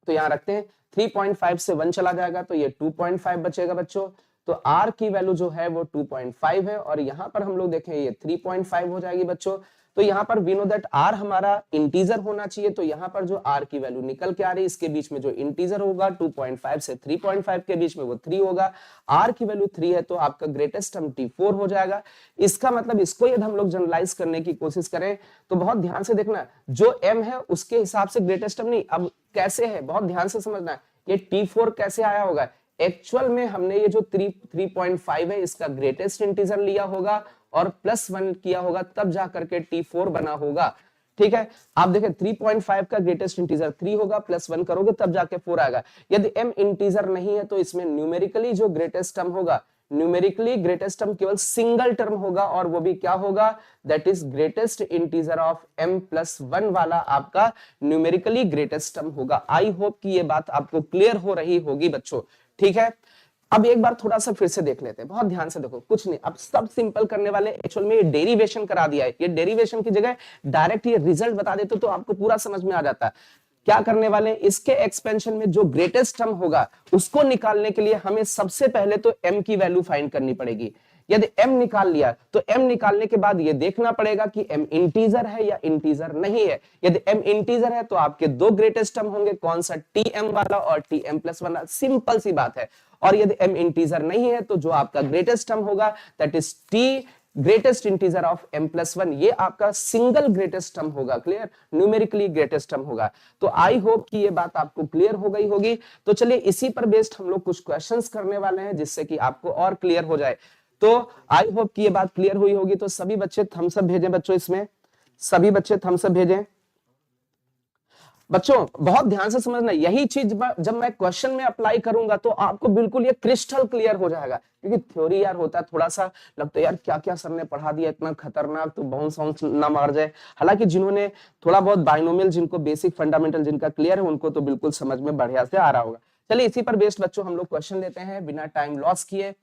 तो यहाँ रखते हैं 3.5 से 1 चला जाएगा तो ये 2.5 बचेगा बच्चों। तो r की वैल्यू जो है वो 2.5 है, और यहाँ पर हम लोग देखें ये 3.5 हो जाएगी बच्चों। तो यहाँ पर वी नो दैट r हमारा इंटीजर होना चाहिए, तो यहाँ पर जो r की वैल्यू निकल के आ रही है इसके बीच में जो इंटीजर होगा 2.5 से 3.5 के बीच में वो 3 होगा। r की वैल्यू 3 है तो आपका ग्रेटेस्ट टर्म T4 हो जाएगा। इसका मतलब इसको यदि हम लोग जनरलाइज करने की कोशिश करें तो बहुत ध्यान से देखना, जो m है उसके हिसाब से ग्रेटेस्ट टर्म नहीं, अब कैसे है बहुत ध्यान से समझना है। ये T4 कैसे आया होगा? एक्चुअल में हमने ये जो 3.5 है इसका ग्रेटेस्ट इंटीजर लिया होगा और +1 किया होगा, तब जा करके T4 बना होगा, ठीक है। आप देखें 3.5 का ग्रेटेस्ट इंटीजर 3 होगा, +1 करोगे तब जाके 4 आएगा। यदि m इंटीजर नहीं है तो इसमें न्यूमेरिकली जो ग्रेटेस्ट टर्म होगा, न्यूमेरिकली ग्रेटेस्ट टर्म केवल सिंगल टर्म होगा, और वो भी क्या होगा? That is greatest integer of m+1 वाला आपका न्यूमेरिकली ग्रेटेस्ट टर्म होगा। आई होप कि ये बात आपको क्लियर हो रही होगी बच्चों, ठीक है। अब एक बार थोड़ा सा फिर से देख लेते हैं, बहुत ध्यान से देखो, कुछ नहीं, अब सब सिंपल करने वाले। एक्चुअल में ये डेरिवेशन करा दिया है, ये डेरिवेशन की जगह डायरेक्ट ये रिजल्ट बता देते तो आपको पूरा समझ में आ जाता है। क्या करने वाले हैं, इसके एक्सपेंशन में जो ग्रेटेस्ट टर्म होगा उसको निकालने के लिए हमें सबसे पहले तो m की वैल्यू फाइंड करनी पड़ेगी। यदि m निकाल लिया तो m निकालने के बाद ये देखना पड़ेगा कि m इंटीजर है या इंटीजर नहीं है। यदि m इंटीजर है तो आपके दो ग्रेटेस्ट टर्म होंगे, कौन सा? Tm वाला और Tm+1 वाला, सिंपल सी बात है। और यदि m इंटीजर नहीं है तो जो आपका ग्रेटेस्ट टर्म होगा that is T greatest integer of m+1, ये आपका सिंगल ग्रेटेस्ट टर्म होगा। क्लियर? न्यूमेरिकली ग्रेटेस्ट टर्म होगा। तो आई होप कि ये बात आपको क्लियर हो गई होगी। तो चलिए इसी पर बेस्ड हम लोग कुछ क्वेश्चंस करने वाले हैं जिससे कि आपको और क्लियर हो जाए। तो आई होप कि ये बात क्लियर हुई होगी। तो सभी बच्चे थम्स अप भेजें बच्चों, इसमें सभी बच्चे थम्स अप भेजें। बच्चों बहुत ध्यान से समझना, यही चीज जब मैं क्वेश्चन में अप्लाई करूंगा तो आपको बिल्कुल ये क्रिस्टल क्लियर हो जाएगा। क्योंकि थ्योरी यार होता है थोड़ा सा लगता है यार क्या क्या सर ने पढ़ा दिया इतना खतरनाक, तो बाउंस बाउंस ना मार जाए। हालांकि जिन्होंने थोड़ा बहुत बाइनोमियल, जिनको बेसिक फंडामेंटल जिनका क्लियर है, उनको तो बिल्कुल समझ में बढ़िया से आ रहा होगा। चलिए इसी पर बेस्ड बच्चों हम लोग क्वेश्चन लेते हैं बिना टाइम लॉस किए।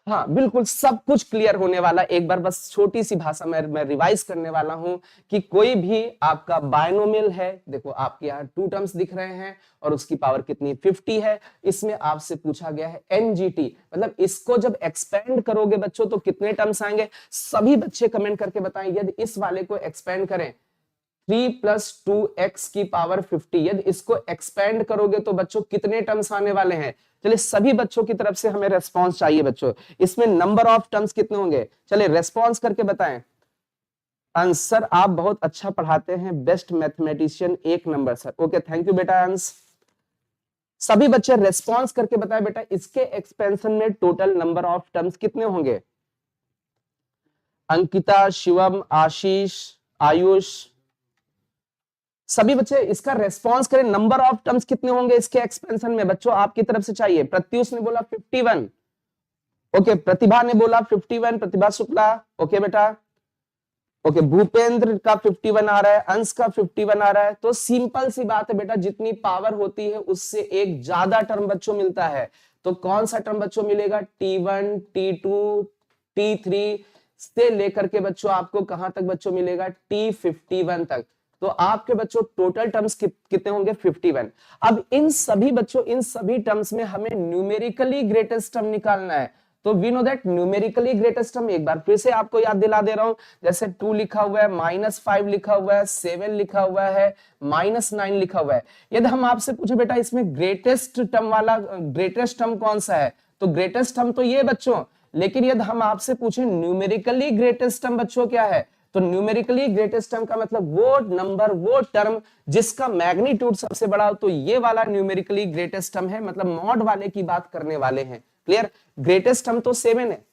हाँ बिल्कुल सब कुछ क्लियर होने वाला। एक बार बस छोटी सी भाषा में मैं रिवाइज करने वाला हूं कि कोई भी आपका बायनोमियल है, देखो आपके यहाँ 2 टर्म्स दिख रहे हैं और उसकी पावर कितनी 50 है। इसमें आपसे पूछा गया है NGT, मतलब इसको जब एक्सपेंड करोगे बच्चों तो कितने टर्म्स आएंगे। सभी बच्चे कमेंट करके बताएं, यदि इस वाले को एक्सपेंड करें 3 + 2x की पावर 50, यदि इसको एक्सपेंड करोगे तो बच्चों कितने टर्म्स आने वाले हैं। चलिए सभी बच्चों की तरफ से हमें रेस्पॉन्स चाहिए बच्चों। इसमें नंबर ऑफ टर्म्स कितने होंगे, चलिए रेस्पॉन्स करके बताएं। आंसर आप बहुत अच्छा पढ़ाते हैं, best mathematician 1 number sir. Okay thank you बेटा अंश। सभी बच्चे रेस्पॉन्स करके बताएं बेटा इसके एक्सपेंशन में टोटल नंबर ऑफ टर्म्स कितने होंगे। अंकिता, शिवम, आशीष, आयुष, सभी बच्चे इसका रेस्पॉन्स करें। नंबर ऑफ टर्म्स कितने होंगे इसके एक्सपेंशन में बच्चों आपकी तरफ से चाहिए। प्रत्युष ने बोला 51, ओके प्रतिभा ने बोला 51, प्रतिभा शुक्ला, ओके बेटा ओके, भूपेंद्र का 51 आ रहा है, अंश का 51 आ रहा है। तो सिंपल सी बात है बेटा, जितनी पावर होती है उससे एक ज्यादा टर्म बच्चों मिलता है। तो कौन सा टर्म बच्चों मिलेगा? T1, T2, T3 से लेकर के बच्चों आपको कहां तक बच्चों मिलेगा? T51 तक। तो आपके बच्चों टोटल टर्म्स कितने होंगे? 51। अब इन सभी बच्चों, इन सभी टर्म्स में हमें न्यूमेरिकली ग्रेटेस्ट टर्म निकालना है। तो we know that numerically greatest term, एक बार फिर से आपको याद दिला दे रहा हूं, जैसे 2 लिखा हुआ है, -5 लिखा हुआ है, 7 लिखा हुआ है, -9 लिखा हुआ है। यदि हम आपसे पूछे बेटा इसमें ग्रेटेस्ट टर्म वाला ग्रेटेस्ट टर्म कौन सा है, तो ग्रेटेस्ट टर्म तो ये बच्चों। लेकिन यदि हम आपसे पूछे न्यूमेरिकली ग्रेटेस्ट टर्म बच्चों क्या है, तो न्यूमेरिकली ग्रेटेस्ट टर्म का मतलब वो नंबर, वो टर्म जिसका मैग्नीट्यूड सबसे बड़ा हो, तो ये वाला न्यूमेरिकली ग्रेटेस्ट टर्म है। मतलब मॉड वाले की बात करने वाले हैं। क्लियर? ग्रेटेस्ट टर्म तो 7 है।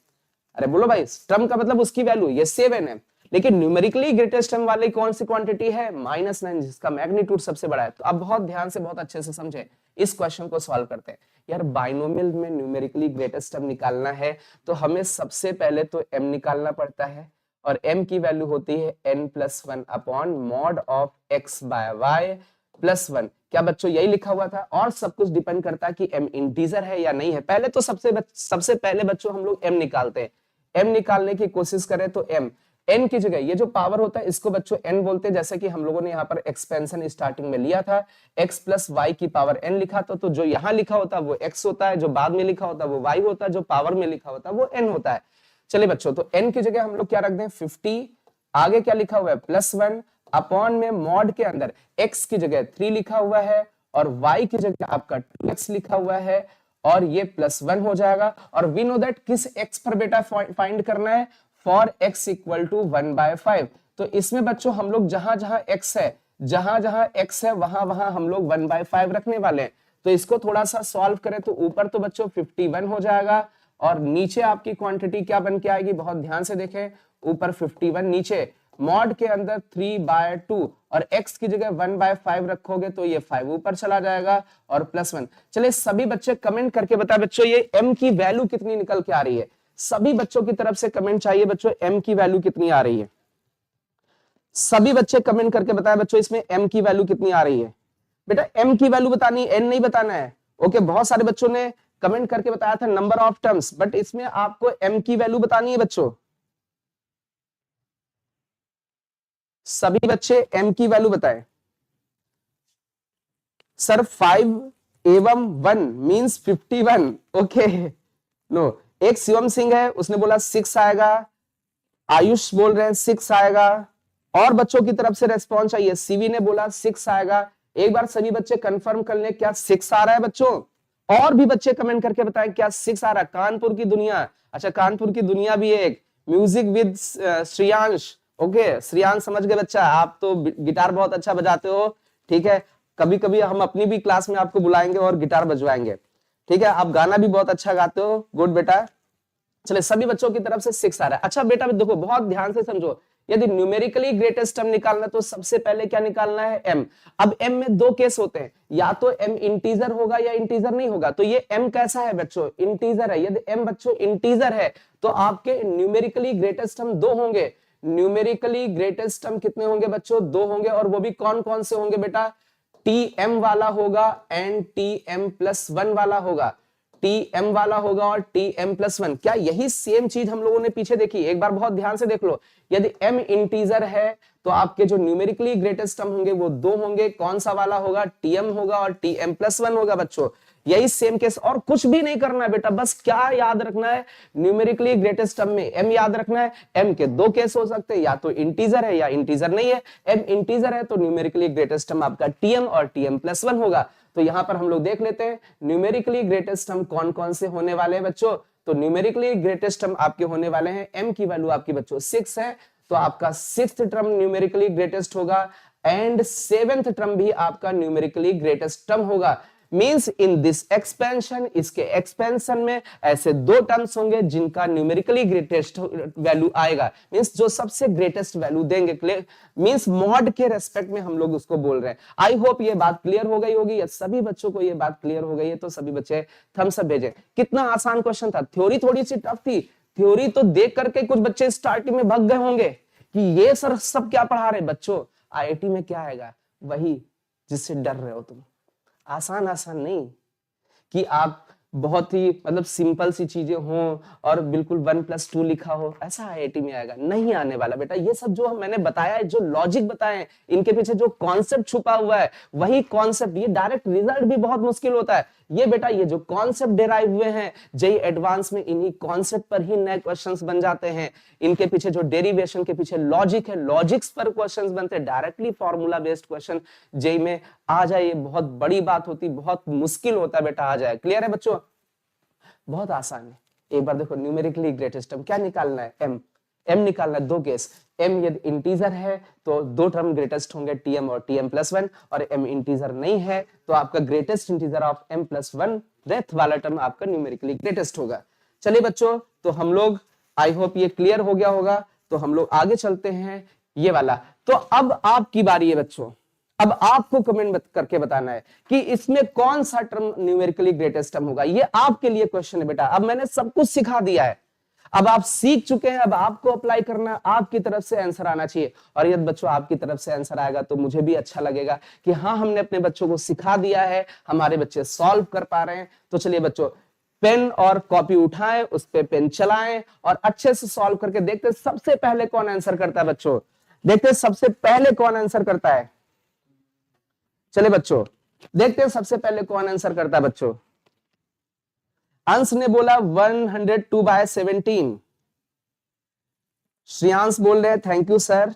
अरे बोलो भाई, टर्म का मतलब उसकी वैल्यू ये 7 है। लेकिन न्यूमेरिकली ग्रेटेस्ट टर्म वाली कौन सी क्वांटिटी है? -9, जिसका मैग्नीट्यूड सबसे बड़ा है। तो अब बहुत ध्यान से, बहुत अच्छे से समझे, इस क्वेश्चन को सॉल्व करते हैं। यार बाइनोमियल में न्यूमेरिकली ग्रेटेस्ट टर्म निकालना है तो हमें सबसे पहले तो m निकालना पड़ता है, और m की वैल्यू होती है n+1 upon mod of x by y plus 1। क्या बच्चों यही लिखा हुआ था? और सब कुछ डिपेंड करता है कि m इंटीजर है या नहीं है। पहले तो सबसे पहले बच्चों हम लोग m निकालते हैं। m निकालने की कोशिश करें तो m, n की जगह ये जो पावर होता है इसको बच्चों n बोलते हैं। जैसे कि हम लोगों ने यहाँ पर एक्सपेंशन स्टार्टिंग में लिया था, x प्लस y की पावर n लिखा था, तो जो यहाँ लिखा होता है वो x होता है, जो बाद में लिखा होता है वो y होता है, जो पावर में लिखा होता है वो n होता है। चलिए बच्चों, तो n की जगह हम लोग क्या रख दें? 50। आगे क्या लिखा हुआ है? +1 अपॉन में मॉड के अंदर x की जगह 3 लिखा हुआ है और y की जगह आपका 2x लिखा हुआ है, और ये +1 हो जाएगा। और वी नो दैट किस x पर बेटा फाइंड करना है? For x equal to 1/5। तो इसमें बच्चों हम लोग जहां जहां x है, जहां जहां x है वहां वहां हम लोग 1/5 रखने वाले हैं। तो इसको थोड़ा सा सॉल्व करें तो ऊपर तो बच्चों 51 हो जाएगा, और नीचे आपकी क्वांटिटी क्या बन के आएगी? बहुत ध्यान से देखें, ऊपर 51, नीचे मॉड के अंदर 3/2, और x की जगह 1/5 रखोगे तो ये 5 ऊपर चला जाएगा और +1। चलिए सभी बच्चे कमेंट करके बताए बच्चों ये m की वैल्यू कितनी निकल के आ रही है। सभी बच्चों की तरफ से कमेंट चाहिए बच्चों, m की वैल्यू कितनी आ रही है। सभी बच्चे कमेंट करके बताए बच्चों इसमें m की वैल्यू कितनी आ रही है। बेटा m की वैल्यू बतानी, n नहीं बताना है। ओके, बहुत सारे बच्चों ने कमेंट करके बताया था नंबर ऑफ टर्म्स, बट इसमें आपको m की वैल्यू बतानी है बच्चों। सभी बच्चे m की वैल्यू बताएं। सर 5 एवं 1 मींस 51। ओके नो, एक शिवम सिंह है उसने बोला 6 आएगा, आयुष बोल रहे हैं 6 आएगा, और बच्चों की तरफ से रेस्पॉन्स चाहिए। सीवी ने बोला 6 आएगा। एक बार सभी बच्चे कंफर्म कर ले, क्या 6 आ रहा है बच्चों? और भी बच्चे कमेंट करके बताएं क्या 6 आ रहा है। कानपुर की दुनिया, अच्छा कानपुर की दुनिया भी है एक, music with Shreyansh. Okay, Shreyansh समझ गए बच्चा, आप तो गिटार बहुत अच्छा बजाते हो। ठीक है, कभी कभी हम अपनी भी क्लास में आपको बुलाएंगे और गिटार बजवाएंगे। ठीक है, आप गाना भी बहुत अच्छा गाते हो, गुड बेटा। चले सभी बच्चों की तरफ से 6 आ रहा है। अच्छा बेटा देखो बहुत ध्यान से समझो, यदि न्यूमेरिकली ग्रेटेस्ट टर्म निकालना तो सबसे पहले क्या निकालना है? m। अब m में दो केस होते हैं, या तो m इंटीजर होगा या इंटीजर नहीं होगा। तो ये m कैसा है बच्चों? इंटीजर है। यदि m बच्चों इंटीजर है तो आपके न्यूमेरिकली ग्रेटेस्ट टर्म 2 होंगे। न्यूमेरिकली ग्रेटेस्ट टर्म कितने होंगे बच्चों? 2 होंगे, और वो भी कौन कौन से होंगे बेटा? tm वाला होगा एंड tm+1 वाला होगा। tm वाला होगा और tm+1। क्या यही सेम चीज हम लोगों ने पीछे देखी? एक बार बहुत ध्यान से देख लो, यदि m इंटीजर है तो आपके जो न्यूमेरिकली ग्रेटेस्ट टर्म होंगे वो 2 होंगे। कौन सा वाला होगा? tm होगा और tm+1 होगा बच्चों। यही सेम केस, और कुछ भी नहीं करना है बेटा, बस क्या याद रखना है? न्यूमेरिकली ग्रेटेस्ट टर्म में m याद रखना है। m के 2 केस हो सकते हैं, या तो इंटीजर है या इंटीजर नहीं है। m इंटीजर है तो न्यूमेरिकली ग्रेटेस्ट टर्म आपका tm और tm+1 होगा। तो यहां पर हम लोग देख लेते हैं न्यूमेरिकली ग्रेटेस्ट टर्म कौन कौन से होने वाले हैं बच्चों। तो न्यूमेरिकली ग्रेटेस्ट टर्म आपके होने वाले हैं, m की वैल्यू आपकी बच्चों 6 है, तो आपका 6th टर्म न्यूमेरिकली ग्रेटेस्ट होगा, एंड 7th टर्म भी आपका न्यूमेरिकली ग्रेटेस्ट टर्म होगा। मींस इन दिस एक्सपेंशन, इसके एक्सपेंशन में ऐसे 2 टर्म्स होंगे जिनका न्यूमेरिकली ग्रेटेस्ट वैल्यू आएगा। मींस जो सबसे ग्रेटेस्ट वैल्यू देंगे, मींस मॉड के रेस्पेक्ट में हम लोग उसको बोल रहे हैं। आई होप ये बात क्लियर हो गई होगी, या सभी बच्चों को ये बात क्लियर हो गई है तो सभी बच्चे थम्स अप भेजें। कितना आसान क्वेश्चन था, थ्योरी थोड़ी सी टफ थी। थ्योरी तो देख करके कुछ बच्चे स्टार्टिंग में भाग गए होंगे कि ये सर सब क्या पढ़ा रहे बच्चों, आईआईटी में क्या आएगा, वही जिससे डर रहे हो तुम। आसान आसान नहीं कि आप बहुत ही मतलब सिंपल सी चीजें हो और बिल्कुल 1+2 लिखा हो, ऐसा आईआईटी में आएगा नहीं आने वाला बेटा। ये सब जो मैंने बताया है, जो लॉजिक बताए हैं, इनके पीछे जो कॉन्सेप्ट छुपा हुआ है वही कॉन्सेप्ट, ये डायरेक्ट रिजल्ट भी बहुत मुश्किल होता है। ये बेटा ये जो कॉन्सेप्ट डिराइव हुए हैं जेईई एडवांस में, इन्हीं कॉन्सेप्ट पर ही नए क्वेश्चंस बन जाते हैं। इनके पीछे जो डेरिवेशन के पीछे लॉजिक है, लॉजिक्स पर क्वेश्चंस बनते हैं। Directly formula based question JEE में आ जाए ये बहुत बड़ी बात होती, बहुत मुश्किल होता है बेटा आ जाए। क्लियर है बच्चों, बहुत आसान है। एक बार देखो न्यूमेरिकली ग्रेटेस्ट टर्म क्या निकालना है, एम। एम निकालना है, दो केस, एम यदि इंटीजर है तो दो टर्म ग्रेटेस्ट होंगे, टीएम और टीएम+1, और एम इंटीजर नहीं है तो आपका greatest integer of m+1 death वाला टर्म आपका न्यूमेरिकली ग्रेटेस्ट होगा। चलिए बच्चों, तो हम लोग आई होप ये क्लियर हो गया होगा, तो हम लोग आगे चलते हैं ये वाला। तो अब आपकी बारी है बच्चों, अब आपको कमेंट करके बताना है कि इसमें कौन सा टर्म न्यूमेरिकली ग्रेटेस्ट टर्म होगा। ये आपके लिए क्वेश्चन है बेटा। अब मैंने सब कुछ सिखा दिया है, अब आप सीख चुके हैं, अब आपको अप्लाई करना, आपकी तरफ से आंसर आना चाहिए। और यदि बच्चों आपकी तरफ से आंसर आएगा तो मुझे भी अच्छा लगेगा कि हाँ हमने अपने बच्चों को सिखा दिया है, हमारे बच्चे सॉल्व कर पा रहे हैं। तो चलिए बच्चों, पेन और कॉपी उठाएं, उस पे पेन चलाएं और अच्छे से सॉल्व करके देखते हैं सबसे पहले कौन आंसर करता है बच्चों। देखते हैं सबसे पहले कौन आंसर करता है। चले बच्चों देखते हैं सबसे पहले कौन आंसर करता है बच्चों। अंश ने बोला 102/17। श्रेयांश बोल रहे हैं थैंक यू सर।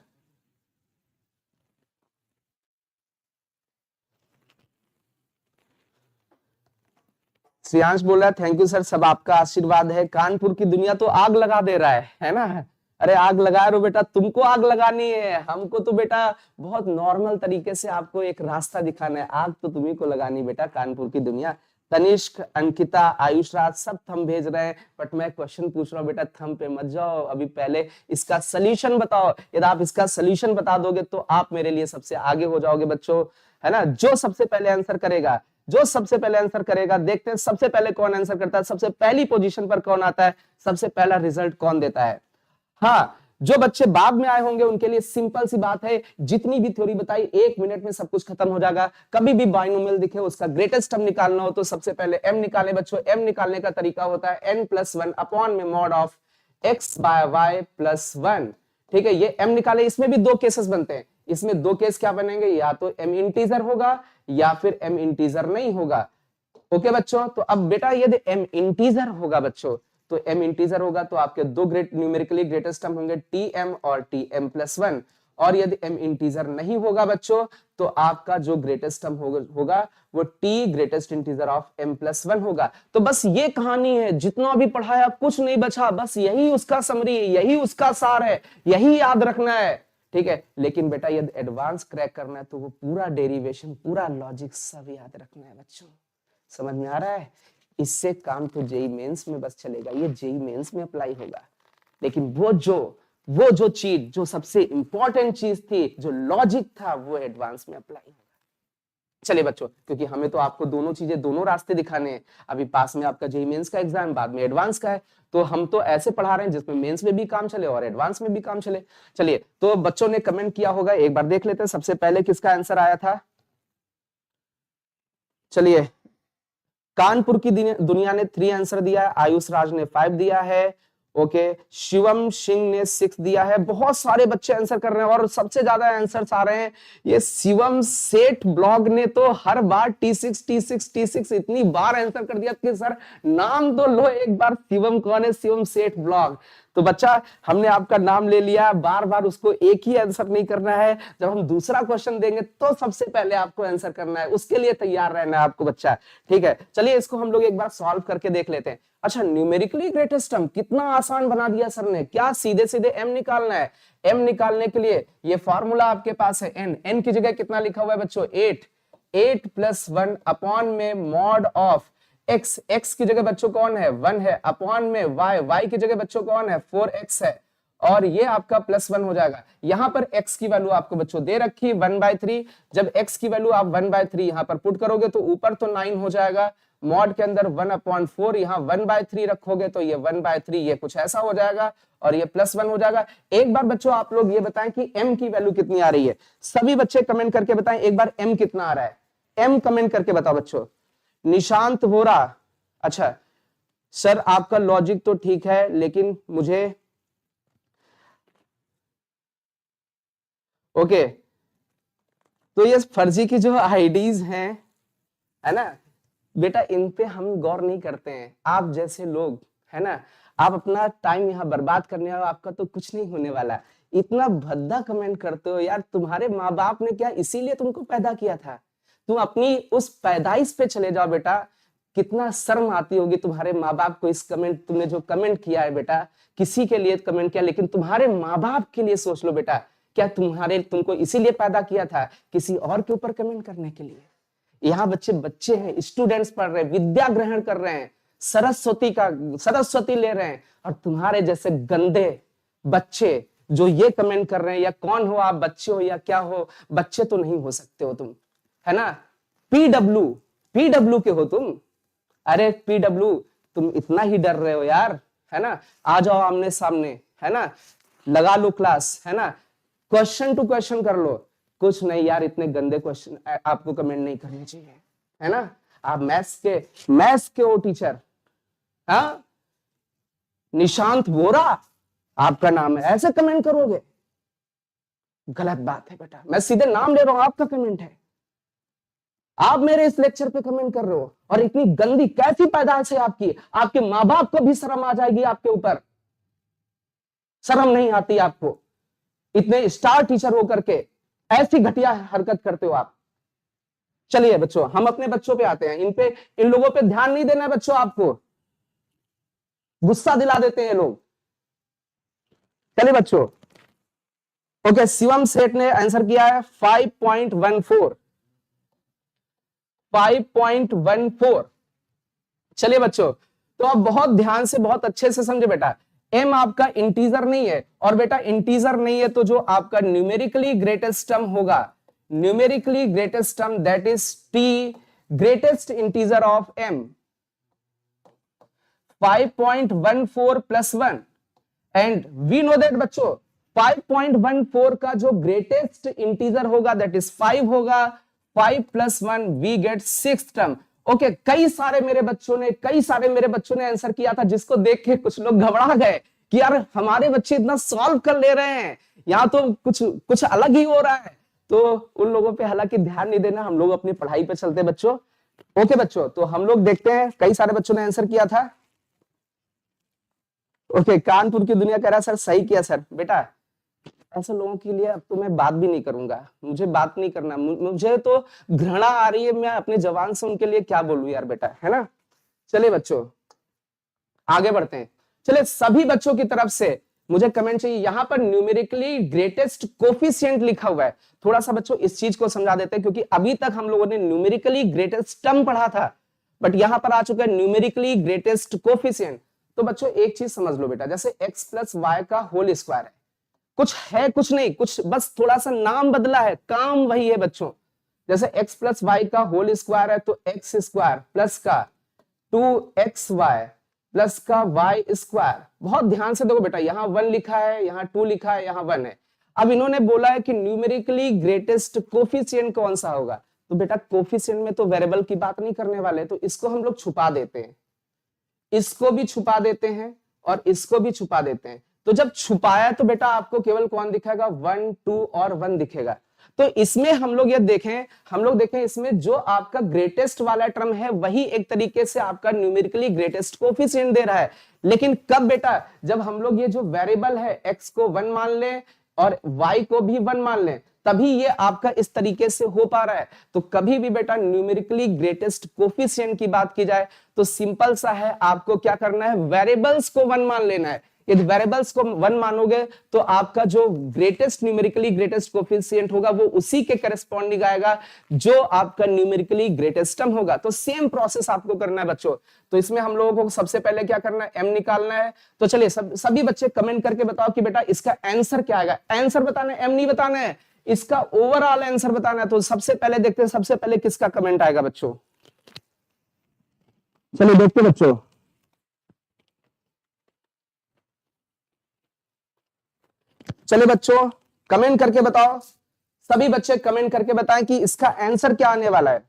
श्रेयांश बोल रहा है थैंक यू सर, सब आपका आशीर्वाद है। कानपुर की दुनिया तो आग लगा दे रहा है ना। अरे आग लगा रहे हो बेटा, तुमको आग लगानी है, हमको तो बेटा बहुत नॉर्मल तरीके से आपको एक रास्ता दिखाना है। आग तो तुम्ही को लगानी बेटा, कानपुर की दुनिया। तनिष्क, अंकिता, आयुष राज सब थंब भेज रहे हैं, बट मैं क्वेश्चन पूछ रहा हूँ बेटा, थंब पे मत जाओ, अभी पहले इसका सोल्यूशन बताओ। यदि आप इसका सोल्यूशन बता दोगे तो आप मेरे लिए सबसे आगे हो जाओगे बच्चों, है ना। जो सबसे पहले आंसर करेगा, जो सबसे पहले आंसर करेगा, देखते हैं सबसे पहले कौन आंसर करता है, सबसे पहली पोजीशन पर कौन आता है, सबसे पहला रिजल्ट कौन देता है। हाँ, जो बच्चे बाद में आए होंगे उनके लिए सिंपल सी बात है, जितनी भी थ्योरी बताई 1 मिनट में सब कुछ खत्म हो जाएगा। कभी भी बाइनोमियल दिखे उसका ग्रेटेस्ट टर्म निकालना हो तो सबसे पहले एम निकाले बच्चों। एम निकालने का तरीका होता है n+1 अपॉन में मॉड ऑफ x/y+1। ठीक है, ये m निकाले। इसमें भी दो केसेस बनते हैं, इसमें दो केस क्या बनेंगे, या तो m इंटीजर होगा या फिर m इंटीजर नहीं होगा। ओके बच्चों, तो अब बेटा यदि m इंटीजर होगा बच्चों, तो m इंटीजर होगा तो आपके दो ग्रेट न्यूमेरिकली ग्रेटेस्ट टर्म होंगे tm और tm+1। और यदि m इंटीजर नहीं होगा बच्चों तो आपका जो ग्रेटेस्ट टर्म होगा वो t greatest integer of m+1 होगा। तो बस ये कहानी है, जितना भी पढ़ाया कुछ नहीं बचा, बस यही उसका समरी है, यही उसका सार है, यही याद रखना है। ठीक है, लेकिन बेटा यदि एडवांस क्रैक करना है तो वो पूरा डेरिवेशन, पूरा लॉजिक सब याद रखना है बच्चों। समझ में आ रहा है। इससे काम तो जेईई मेंस में बस चलेगा, ये जेईई मेंस में अप्लाई होगा। लेकिन वो जो चीज, जो सबसे इंपॉर्टेंट चीज थी, जो लॉजिक था, वो एडवांस में अप्लाई होगा। चलिए बच्चों, क्योंकि हमें तो आपको दोनों चीजें, दोनों रास्ते दिखाने हैं। अभी पास में आपका जेईई मेंस का एग्जाम, बाद में एडवांस का है, तो हम तो ऐसे पढ़ा रहे हैं जिसमें मेंस में भी काम चले और एडवांस में भी काम चले। चलिए, तो बच्चों ने कमेंट किया होगा, एक बार देख लेते हैं सबसे पहले किसका आंसर आया था। चलिए, कानपुर की दुनिया ने 3 आंसर दिया है, आयुष राज ने 5 दिया है, ओके, शिवम सिंह ने 6 दिया है। बहुत सारे बच्चे आंसर कर रहे हैं और सबसे ज्यादा आंसर्स आ रहे हैं ये शिवम सेठ ब्लॉग ने, तो हर बार T6 इतनी बार आंसर कर दिया कि सर नाम तो लो एक बार, शिवम कौन है, शिवम सेठ ब्लॉग। तो बच्चा हमने आपका नाम ले लिया, बार बार उसको एक ही आंसर नहीं करना है। जब हम दूसरा क्वेश्चन देंगे तो सबसे पहले आपको आंसर करना है, उसके लिए तैयार रहना है आपको बच्चा। ठीक है, चलिए इसको हम लोग एक बार सॉल्व करके देख लेते हैं। अच्छा, न्यूमेरिकली ग्रेटेस्ट टर्म कितना आसान बना दिया सर ने, क्या सीधे सीधे m निकालना है। m निकालने के लिए ये फॉर्मूला आपके पास है, n की जगह कितना लिखा हुआ है बच्चों, 8+1 अपॉन में मॉड ऑफ x की जगह बच्चों कौन है, 1 है, अपॉन में y की जगह बच्चों कौन है, 4x है, और ये आपका +1 हो जाएगा। यहां पर x की वैल्यू आपको बच्चों दे रखी 1/3। जब x की वैल्यू आप 1/3 यहां पर पुट करोगे तो ऊपर तो 9 हो जाएगा, मॉड के अंदर 1/4, यहाँ 1/3 रखोगे तो ये 1/3, ये कुछ ऐसा हो जाएगा और ये +1 हो जाएगा। एक बार बच्चों आप लोग ये बताएं कि m की वैल्यू कितनी आ रही है, सभी बच्चे कमेंट करके बताएं एक बार m कितना आ रहा है, m कमेंट करके बताओ बच्चों। निशांत वोरा, अच्छा सर आपका लॉजिक तो ठीक है लेकिन मुझे ओके तो ये फर्जी की जो आईडीज हैं है ना बेटा, इन पे हम गौर नहीं करते हैं। आप जैसे लोग है ना, आप अपना टाइम यहाँ बर्बाद करने हो, आपका तो कुछ नहीं होने वाला। इतना भद्दा कमेंट करते हो यार, तुम्हारे माँ बाप ने क्या इसीलिए तुमको पैदा किया था? तुम अपनी उस पैदाइश पे चले जाओ बेटा, कितना शर्म आती होगी तुम्हारे माँ बाप को। इस कमेंट तुमने जो कमेंट किया है बेटा, किसी के लिए कमेंट किया, लेकिन तुम्हारे माँ बाप के लिए सोच लो बेटा, क्या तुमको इसीलिए पैदा किया था किसी और के ऊपर कमेंट करने के लिए? यहाँ बच्चे हैं, स्टूडेंट्स पढ़ रहे हैं, विद्या ग्रहण कर रहे हैं, सरस्वती ले रहे हैं, और तुम्हारे जैसे गंदे बच्चे जो ये कमेंट कर रहे हैं, या कौन हो आप, बच्चे हो या क्या हो, बच्चे तो नहीं हो सकते हो तुम, है ना। पीडब्ल्यू के हो तुम। अरे पीडब्ल्यू, तुम इतना ही डर रहे हो यार, है ना। आ जाओ आमने सामने, है ना, लगा लो क्लास, है ना, क्वेश्चन टू क्वेश्चन कर लो। कुछ नहीं यार, इतने गंदे क्वेश्चन आपको कमेंट नहीं करने चाहिए, है ना। आप मैथ्स के हो टीचर, हाँ, निशांत वोरा आपका नाम है, ऐसे कमेंट करोगे? गलत बात है बेटा, मैं सीधे नाम ले रहा हूं, आपका कमेंट है, आप मेरे इस लेक्चर पे कमेंट कर रहे हो। और इतनी गंदी कैसी पैदाइश है आपकी, आपके माँ बाप को भी शर्म आ जाएगी आपके ऊपर, शर्म नहीं आती आपको? इतने स्टार टीचर हो करके ऐसी घटिया हरकत करते हो आप। चलिए बच्चों, हम अपने बच्चों पे आते हैं। इन लोगों पे ध्यान नहीं देना है बच्चों, आपको गुस्सा दिला देते हैं ये लोग। चलिए बच्चों, ओके, शिवम सेठ ने आंसर किया है 5.14। 5.14। चलिए बच्चों, तो आप बहुत ध्यान से, बहुत अच्छे से समझे बेटा। m आपका इंटीजर नहीं है, और बेटा इंटीजर नहीं है तो जो आपका न्यूमेरिकली ग्रेटेस्ट टर्म होगा, numerically greatest term, that is t, greatest integer of m, 5.14 + 1, and we know that बच्चों 5.14 का जो ग्रेटेस्ट इंटीजर होगा दैट इज 5 होगा। 5 + 1 we get 6th term. Okay, कई सारे मेरे बच्चों ने आंसर किया था, जिसको देख के कुछ लोग घबरा गए कि यार हमारे बच्चे इतना सॉल्व कर ले रहे हैं, यहाँ तो कुछ अलग ही हो रहा है। तो उन लोगों पे हालांकि ध्यान नहीं देना, हम लोग अपनी पढ़ाई पे चलते बच्चों। ओके बच्चों, तो हम लोग देखते हैं, कई सारे बच्चों ने आंसर किया था। ओके, कानपुर की दुनिया कह रहा है सर सही किया सर। बेटा ऐसे लोगों के लिए अब तो मैं बात भी नहीं करूंगा, मुझे बात नहीं करना, मुझे तो घृणा आ रही है, मैं अपने जवान से उनके लिए क्या बोलूं यार बेटा, है ना। चलिए बच्चों आगे बढ़ते हैं। चलिए सभी बच्चों की तरफ से मुझे कमेंट चाहिए। यहां पर न्यूमेरिकली ग्रेटेस्ट कोफिशिएंट लिखा हुआ है, थोड़ा सा बच्चों इस चीज को समझा देते हैं, क्योंकि अभी तक हम लोगों ने न्यूमेरिकली ग्रेटेस्ट टर्म पढ़ा था, बट यहां पर आ चुका है न्यूमेरिकली ग्रेटेस्ट कोफिशिएंट। तो बच्चों एक चीज समझ लो बेटा, जैसे x + y का होल स्क्वायर है, कुछ है कुछ नहीं, कुछ बस थोड़ा सा नाम बदला है, काम वही है बच्चों। जैसे x + y का होल स्क्वायर है तो x² प्लस का 2xy प्लस का y²। बहुत ध्यान से देखो बेटा, यहाँ 1 लिखा है, यहाँ 2 लिखा है, यहाँ 1 है। अब इन्होंने बोला है कि न्यूमेरिकली ग्रेटेस्ट कोफिशिएंट कौन सा होगा, तो बेटा कोफिशिएंट में तो वेरिएबल की बात नहीं करने वाले, तो इसको हम लोग छुपा देते हैं, इसको भी छुपा देते हैं और इसको भी छुपा देते हैं। तो जब छुपाया तो बेटा आपको केवल कौन दिखेगा, 1, 2 और 1 दिखेगा। तो इसमें हम लोग देखें इसमें जो आपका ग्रेटेस्ट वाला टर्म है वही एक तरीके से आपका न्यूमेरिकली ग्रेटेस्ट कोफिशिएंट दे रहा है। लेकिन कब बेटा, जब हम लोग ये जो वेरिएबल है x को 1 मान लें और y को भी 1 मान लें, तभी ये आपका इस तरीके से हो पा रहा है। तो कभी भी बेटा न्यूमेरिकली ग्रेटेस्ट कोफिशिएंट की बात की जाए तो सिंपल सा है, आपको क्या करना है, वेरिएबल्स को 1 मान लेना है। यदि वेरिएबल्स को 1 मानोगे तो आपका जो ग्रेटेस्ट न्यूमेरिकली ग्रेटेस्ट कोफिशिएंट होगा वो उसी के करस्पॉन्डिंग आएगा जो आपका न्यूमेरिकली ग्रेटेस्ट टर्म होगा। तो सेम प्रोसेस आपको करना है बच्चों। तो इसमें हम लोगों को सबसे पहले क्या करना है, m निकालना है। तो चलिए सभी बच्चे कमेंट करके बताओ कि बेटा इसका आंसर क्या आएगा। आंसर बताना है, m नहीं बताना है, इसका ओवरऑल आंसर बताना है। तो सबसे पहले देखते हैं, सबसे पहले किसका कमेंट आएगा बच्चों। चलिए देखते बच्चों, चलिए बच्चों कमेंट करके बताओ, सभी बच्चे कमेंट करके बताएं कि इसका आंसर क्या आने वाला है।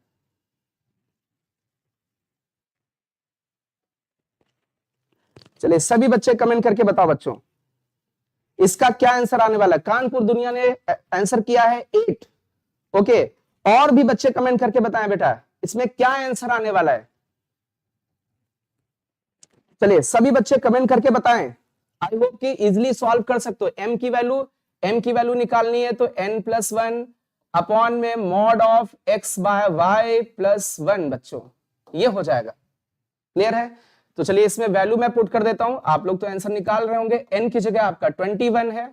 चलिए सभी बच्चे कमेंट करके बताओ बच्चों, इसका क्या आंसर आने वाला है। कानपुर दुनिया ने आंसर किया है 8। ओके, और भी बच्चे कमेंट करके बताएं बेटा इसमें क्या आंसर आने वाला है। चलिए सभी बच्चे कमेंट करके बताएं। आई होप कि इजिली सॉल्व कर सकते हो। एम की वैल्यू निकालनी है तो n+1 अपॉन में mod of x by y plus 1 बच्चों, ये हो जाएगा। क्लियर है? तो चलिए इसमें वैल्यू मैं पुट कर देता हूं, आप लोग तो आंसर निकाल रहे होंगे। n की जगह आपका 21 है,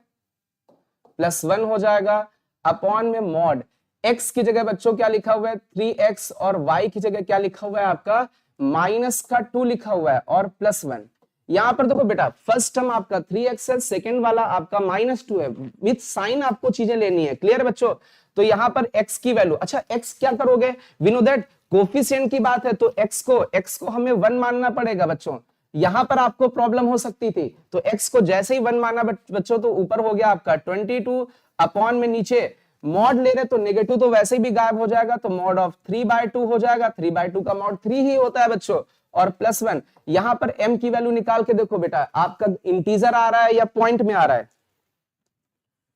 प्लस 1 हो जाएगा अपॉन में मॉड x की जगह बच्चों क्या लिखा हुआ है 3x, और y की जगह क्या लिखा हुआ है आपका माइनस का 2 लिखा हुआ है और प्लस 1। यहां पर देखो बेटा फर्स्ट टर्म आपका 3x है, सेकंड वाला आपका -2 है, विथ साइन आपको चीजें लेनी है। क्लियर बच्चों? तो यहां पर x की वैल्यू, अच्छा x क्या करोगे, वी नो दैट कोफिशिएंट की बात है तो x को हमें 1 मानना पड़ेगा बच्चों। यहां पर आपको प्रॉब्लम हो सकती थी, तो x को जैसे ही 1 माना बच्चों तो ऊपर हो गया आपका 22 अपॉन में नीचे मॉड ले रहे तो नेगेटिव तो वैसे ही भी गायब हो जाएगा, तो मॉड ऑफ 3/2 हो जाएगा। 3/2 का मॉड 3 ही होता है बच्चों, और प्लस 1। यहां पर m की वैल्यू निकाल के देखो बेटा, आपका इंटीजर आ रहा है या पॉइंट में आ रहा है।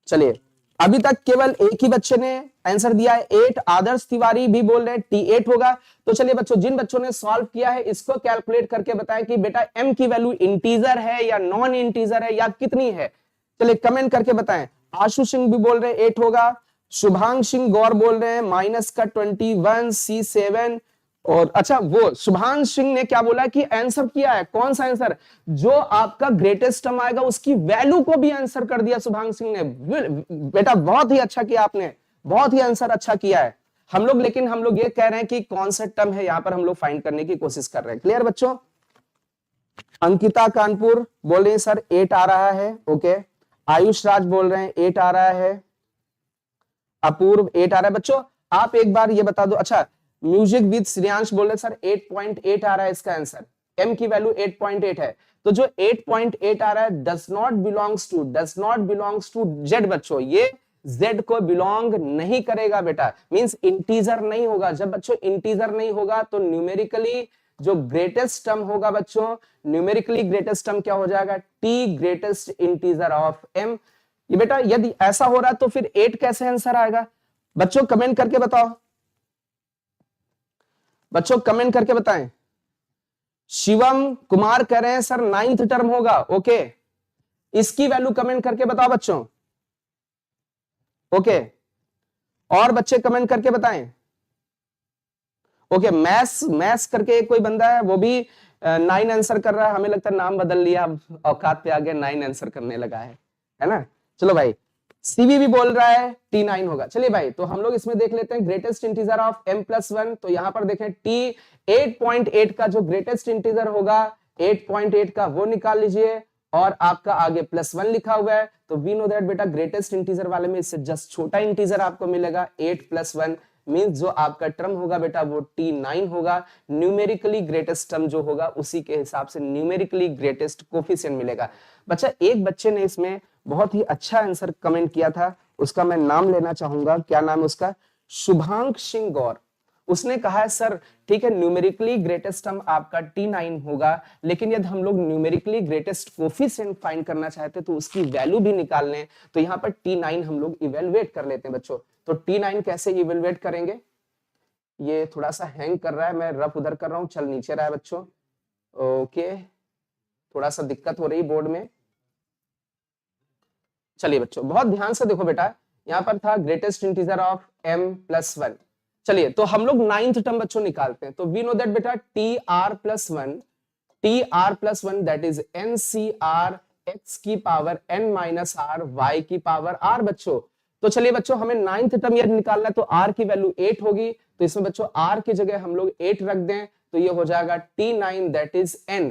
चलिए अभी तक केवल एक ही बच्चे ने आंसर दिया है 8, आदर्श तिवारी भी बोल रहे हैं T8 होगा। तो चलिए बच्चों जिन बच्चों ने सॉल्व किया है इसको कैलकुलेट करके बताएं कि बेटा m की वैल्यू इंटीजर है या नॉन इंटीजर है या कितनी है। चलिए कमेंट करके बताएं। आशु सिंह भी बोल रहे हैं 8 होगा, शुभांग सिंह गौर बोल रहे हैं -21 C7, और अच्छा वो शुभांश सिंह ने क्या बोला कि आंसर किया है, कौन सा आंसर, जो आपका ग्रेटेस्ट टर्म आएगा उसकी वैल्यू को भी आंसर कर दिया शुभांश सिंह ने। बेटा बहुत ही अच्छा किया आपने, बहुत ही आंसर अच्छा किया है। लेकिन हम लोग ये कह रहे हैं कि कौन सा टर्म है, यहां पर हम लोग फाइंड करने की कोशिश कर रहे हैं। क्लियर बच्चों? अंकिता कानपुर बोल रही है सर 8 आ रहा है। ओके, आयुष राज बोल रहे हैं 8 आ रहा है, अपूर्व 8 आ रहा है। बच्चों आप एक बार ये बता दो, अच्छा म्यूजिक विद श्रेयांश बोल रहे सर 8.8 आ रहा है इसका आंसर, m की वैल्यू 8.8 है। तो जो 8.8 आ रहा है does not belongs to z बच्चों, ये z को बिलोंग नहीं करेगा बेटा, मींस इंटीजर नहीं होगा। जब बच्चों इंटीजर नहीं होगा तो न्यूमेरिकली जो ग्रेटेस्ट टर्म होगा बच्चों, न्यूमेरिकली ग्रेटेस्ट टर्म क्या हो जाएगा, t greatest integer of m। ये बेटा यदि ऐसा हो रहा है तो फिर 8 कैसे आंसर आएगा? बच्चों कमेंट करके बताओ, बच्चों कमेंट करके बताएं। शिवम कुमार कह रहे हैं सर 9th टर्म होगा। ओके, इसकी वैल्यू कमेंट करके बताओ बच्चों। ओके, और बच्चे कमेंट करके बताएं। ओके, मैथ्स करके कोई बंदा है वो भी 9 आंसर कर रहा है, हमें लगता है नाम बदल लिया, औकात पे आगे 9 आंसर करने लगा है ना। चलो भाई, सीवी भी बोल रहा है T9 होगा। चलिए भाई, तो हम लोग इसमें देख लेते हैं ग्रेटेस्ट इंटीजर ऑफ m+1। तो यहां पर देखें T 8.8 का जो ग्रेटेस्ट इंटीजर होगा 8.8 का वो निकाल लीजिए, और आपका आगे +1 लिखा हुआ है, तो वी नो दैट बेटा ग्रेटेस्ट इंटीजर वाले में इससे जस्ट छोटा इंटीजर आपको मिलेगा 8 + 1, मींस जो आपका टर्म होगा बेटा वो T9 होगा। न्यूमेरिकली ग्रेटेस्ट टर्म जो होगा उसी के हिसाब से न्यूमेरिकली ग्रेटेस्ट कोफिशिएंट मिलेगा। बच्चा एक बच्चे ने इसमें बहुत ही अच्छा आंसर कमेंट किया था, उसका मैं नाम लेना चाहूंगा, क्या नाम है उसका, शुभांक सिंह गौर। उसने कहा है सर ठीक है न्यूमेरिकली ग्रेटेस्ट टर्म आपका T9 होगा, लेकिन यदि हम लोग न्यूमेरिकली ग्रेटेस्ट कोफिशिएंट फाइंड करना चाहते तो उसकी वैल्यू भी निकालने, तो यहाँ पर T9 हम लोग इवेलुएट कर लेते हैं बच्चों। तो T9 कैसे इवेलुएट करेंगे, ये थोड़ा सा हैंग कर रहा है, मैं रफ उधर कर रहा हूं, चल नीचे रहा है बच्चों। ओके, थोड़ा सा दिक्कत हो रही बोर्ड में। चलिए बच्चों बहुत ध्यान से देखो बेटा, यहां पर था ग्रेटेस्ट इंटीजर ऑफ m+1। चलिए तो हम लोग 9th टर्म बच्चों निकालते हैं, तो वी नो दैट बेटा tr+1 that is ncr x की power n minus r y की पावर r बच्चों। तो चलिए बच्चों हमें 9th टर्म यदि निकालना है तो r की वैल्यू 8 होगी, तो इसमें बच्चों r की जगह हम लोग 8 रख दें, तो ये हो जाएगा T9 दैट इज n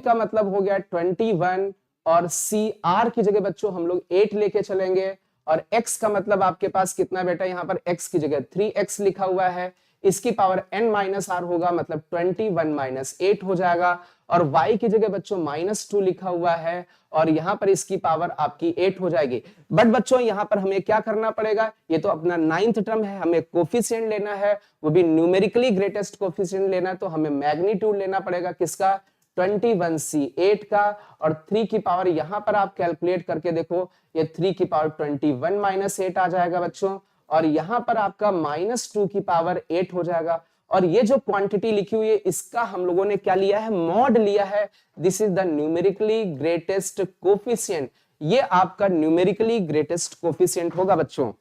का मतलब हो गया 21, और सी आर की जगह बच्चों हम लोग 8 लेके चलेंगे, और x का मतलब आपके पास कितना बेटा, यहाँ पर x की जगह 3x लिखा हुआ है, इसकी पावर n माइनस आर होगा, मतलब 21 माइनस 8 हो जाएगा। और y की जगह बच्चों -2 लिखा हुआ है और यहाँ पर इसकी पावर आपकी 8 हो जाएगी। बट बच्चों यहाँ पर हमें क्या करना पड़ेगा, ये तो अपना 9th टर्म है, हमें कोफिशिएंट लेना है, वो भी न्यूमेरिकली ग्रेटेस्ट कोफिशिएंट लेना है, तो हमें मैग्नीट्यूड लेना पड़ेगा किसका, 21c 8 का। और 3 की पावर यहाँ पर आप कैलकुलेट करके देखो, ये 3 की पावर 21 माइनस 8 आ जाएगा बच्चों, और यहाँ पर आपका -2 की पावर 8 हो जाएगा। और ये जो क्वांटिटी लिखी हुई है इसका हम लोगों ने क्या लिया है, मॉड लिया है। This is the numerically greatest coefficient, ये आपका न्यूमेरिकली ग्रेटेस्ट कोफिशिएंट होगा बच्चों।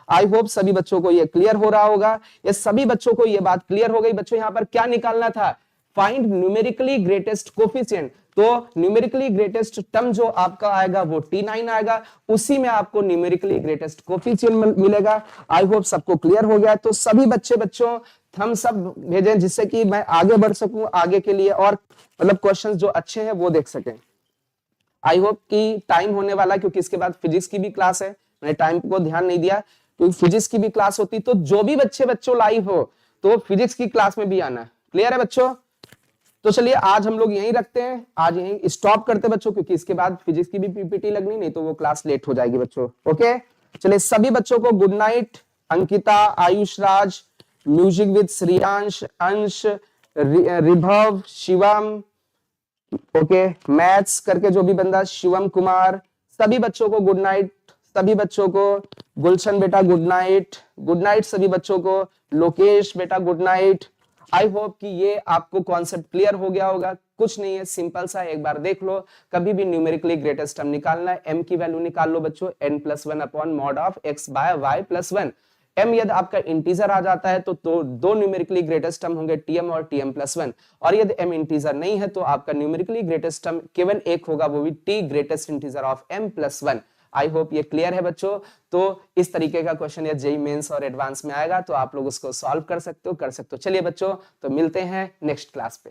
आई होप सभी बच्चों को ये क्लियर हो रहा होगा, ये सभी बच्चों को ये बात क्लियर हो गई। बच्चों यहाँ पर क्या निकालना था, फाइंड न्यूमेरिकली ग्रेटेस्ट कोफिशिएंट, तो न्यूमेरिकली ग्रेटेस्ट टर्म जो आपका आएगा वो T9 आएगा, उसी में आपको न्यूमेरिकली ग्रेटेस्ट कोफिशिएंट मिलेगा। आई होप सबको क्लियर हो गया। तो सभी बच्चों थम्स अप भेजें जिससे कि मैं आगे बढ़ सकूं आगे के लिए, और मतलब क्वेश्चंस जो अच्छे हैं वो देख सकें। आई होप कि टाइम होने वाला, क्योंकि इसके बाद फिजिक्स की भी क्लास है, मैंने टाइम को ध्यान नहीं दिया, क्योंकि फिजिक्स की भी क्लास होती, तो जो भी बच्चों लाइव हो तो फिजिक्स की क्लास में भी आना है। क्लियर है बच्चों? तो चलिए आज हम लोग यहीं रखते हैं, आज यहीं स्टॉप करते हैं बच्चों, क्योंकि इसके बाद फिजिक्स की भी पीपीटी लगनी, नहीं तो वो क्लास लेट हो जाएगी बच्चों। ओके, चलिए सभी बच्चों को good night. Ankita, Ayush Raj, music with Shreyansh, अंश, रिभव, शिवम, ओके, मैथ्स करके जो भी बंदा, शिवम कुमार, सभी बच्चों को गुड नाइट। सभी बच्चों को, गुलशन बेटा गुड नाइट, गुड नाइट सभी बच्चों को, लोकेश बेटा गुड नाइट। आई होप कि ये आपको कॉन्सेप्ट क्लियर हो गया होगा। कुछ नहीं है, सिंपल सा, एक बार देख लो। कभी भी न्यूमेरिकली ग्रेटेस्ट टर्म निकालना है, m की वैल्यू निकाल लो बच्चों, n+1 upon mod of x by y+1। m यदि आपका इंटीजर आ जाता है तो दो न्यूमेरिकली ग्रेटेस्ट टर्म होंगे, tm और tm+1। और यदि m इंटीजर नहीं है तो आपका न्यूमेरिकली ग्रेटेस्ट टर्म केवल एक होगा, वो भी t greatest integer of m+1। I hope ये क्लियर है बच्चों। तो इस तरीके का क्वेश्चन या जेईई मेंस और एडवांस में आएगा तो आप लोग उसको सॉल्व कर सकते हो। चलिए बच्चों, तो मिलते हैं नेक्स्ट क्लास पे।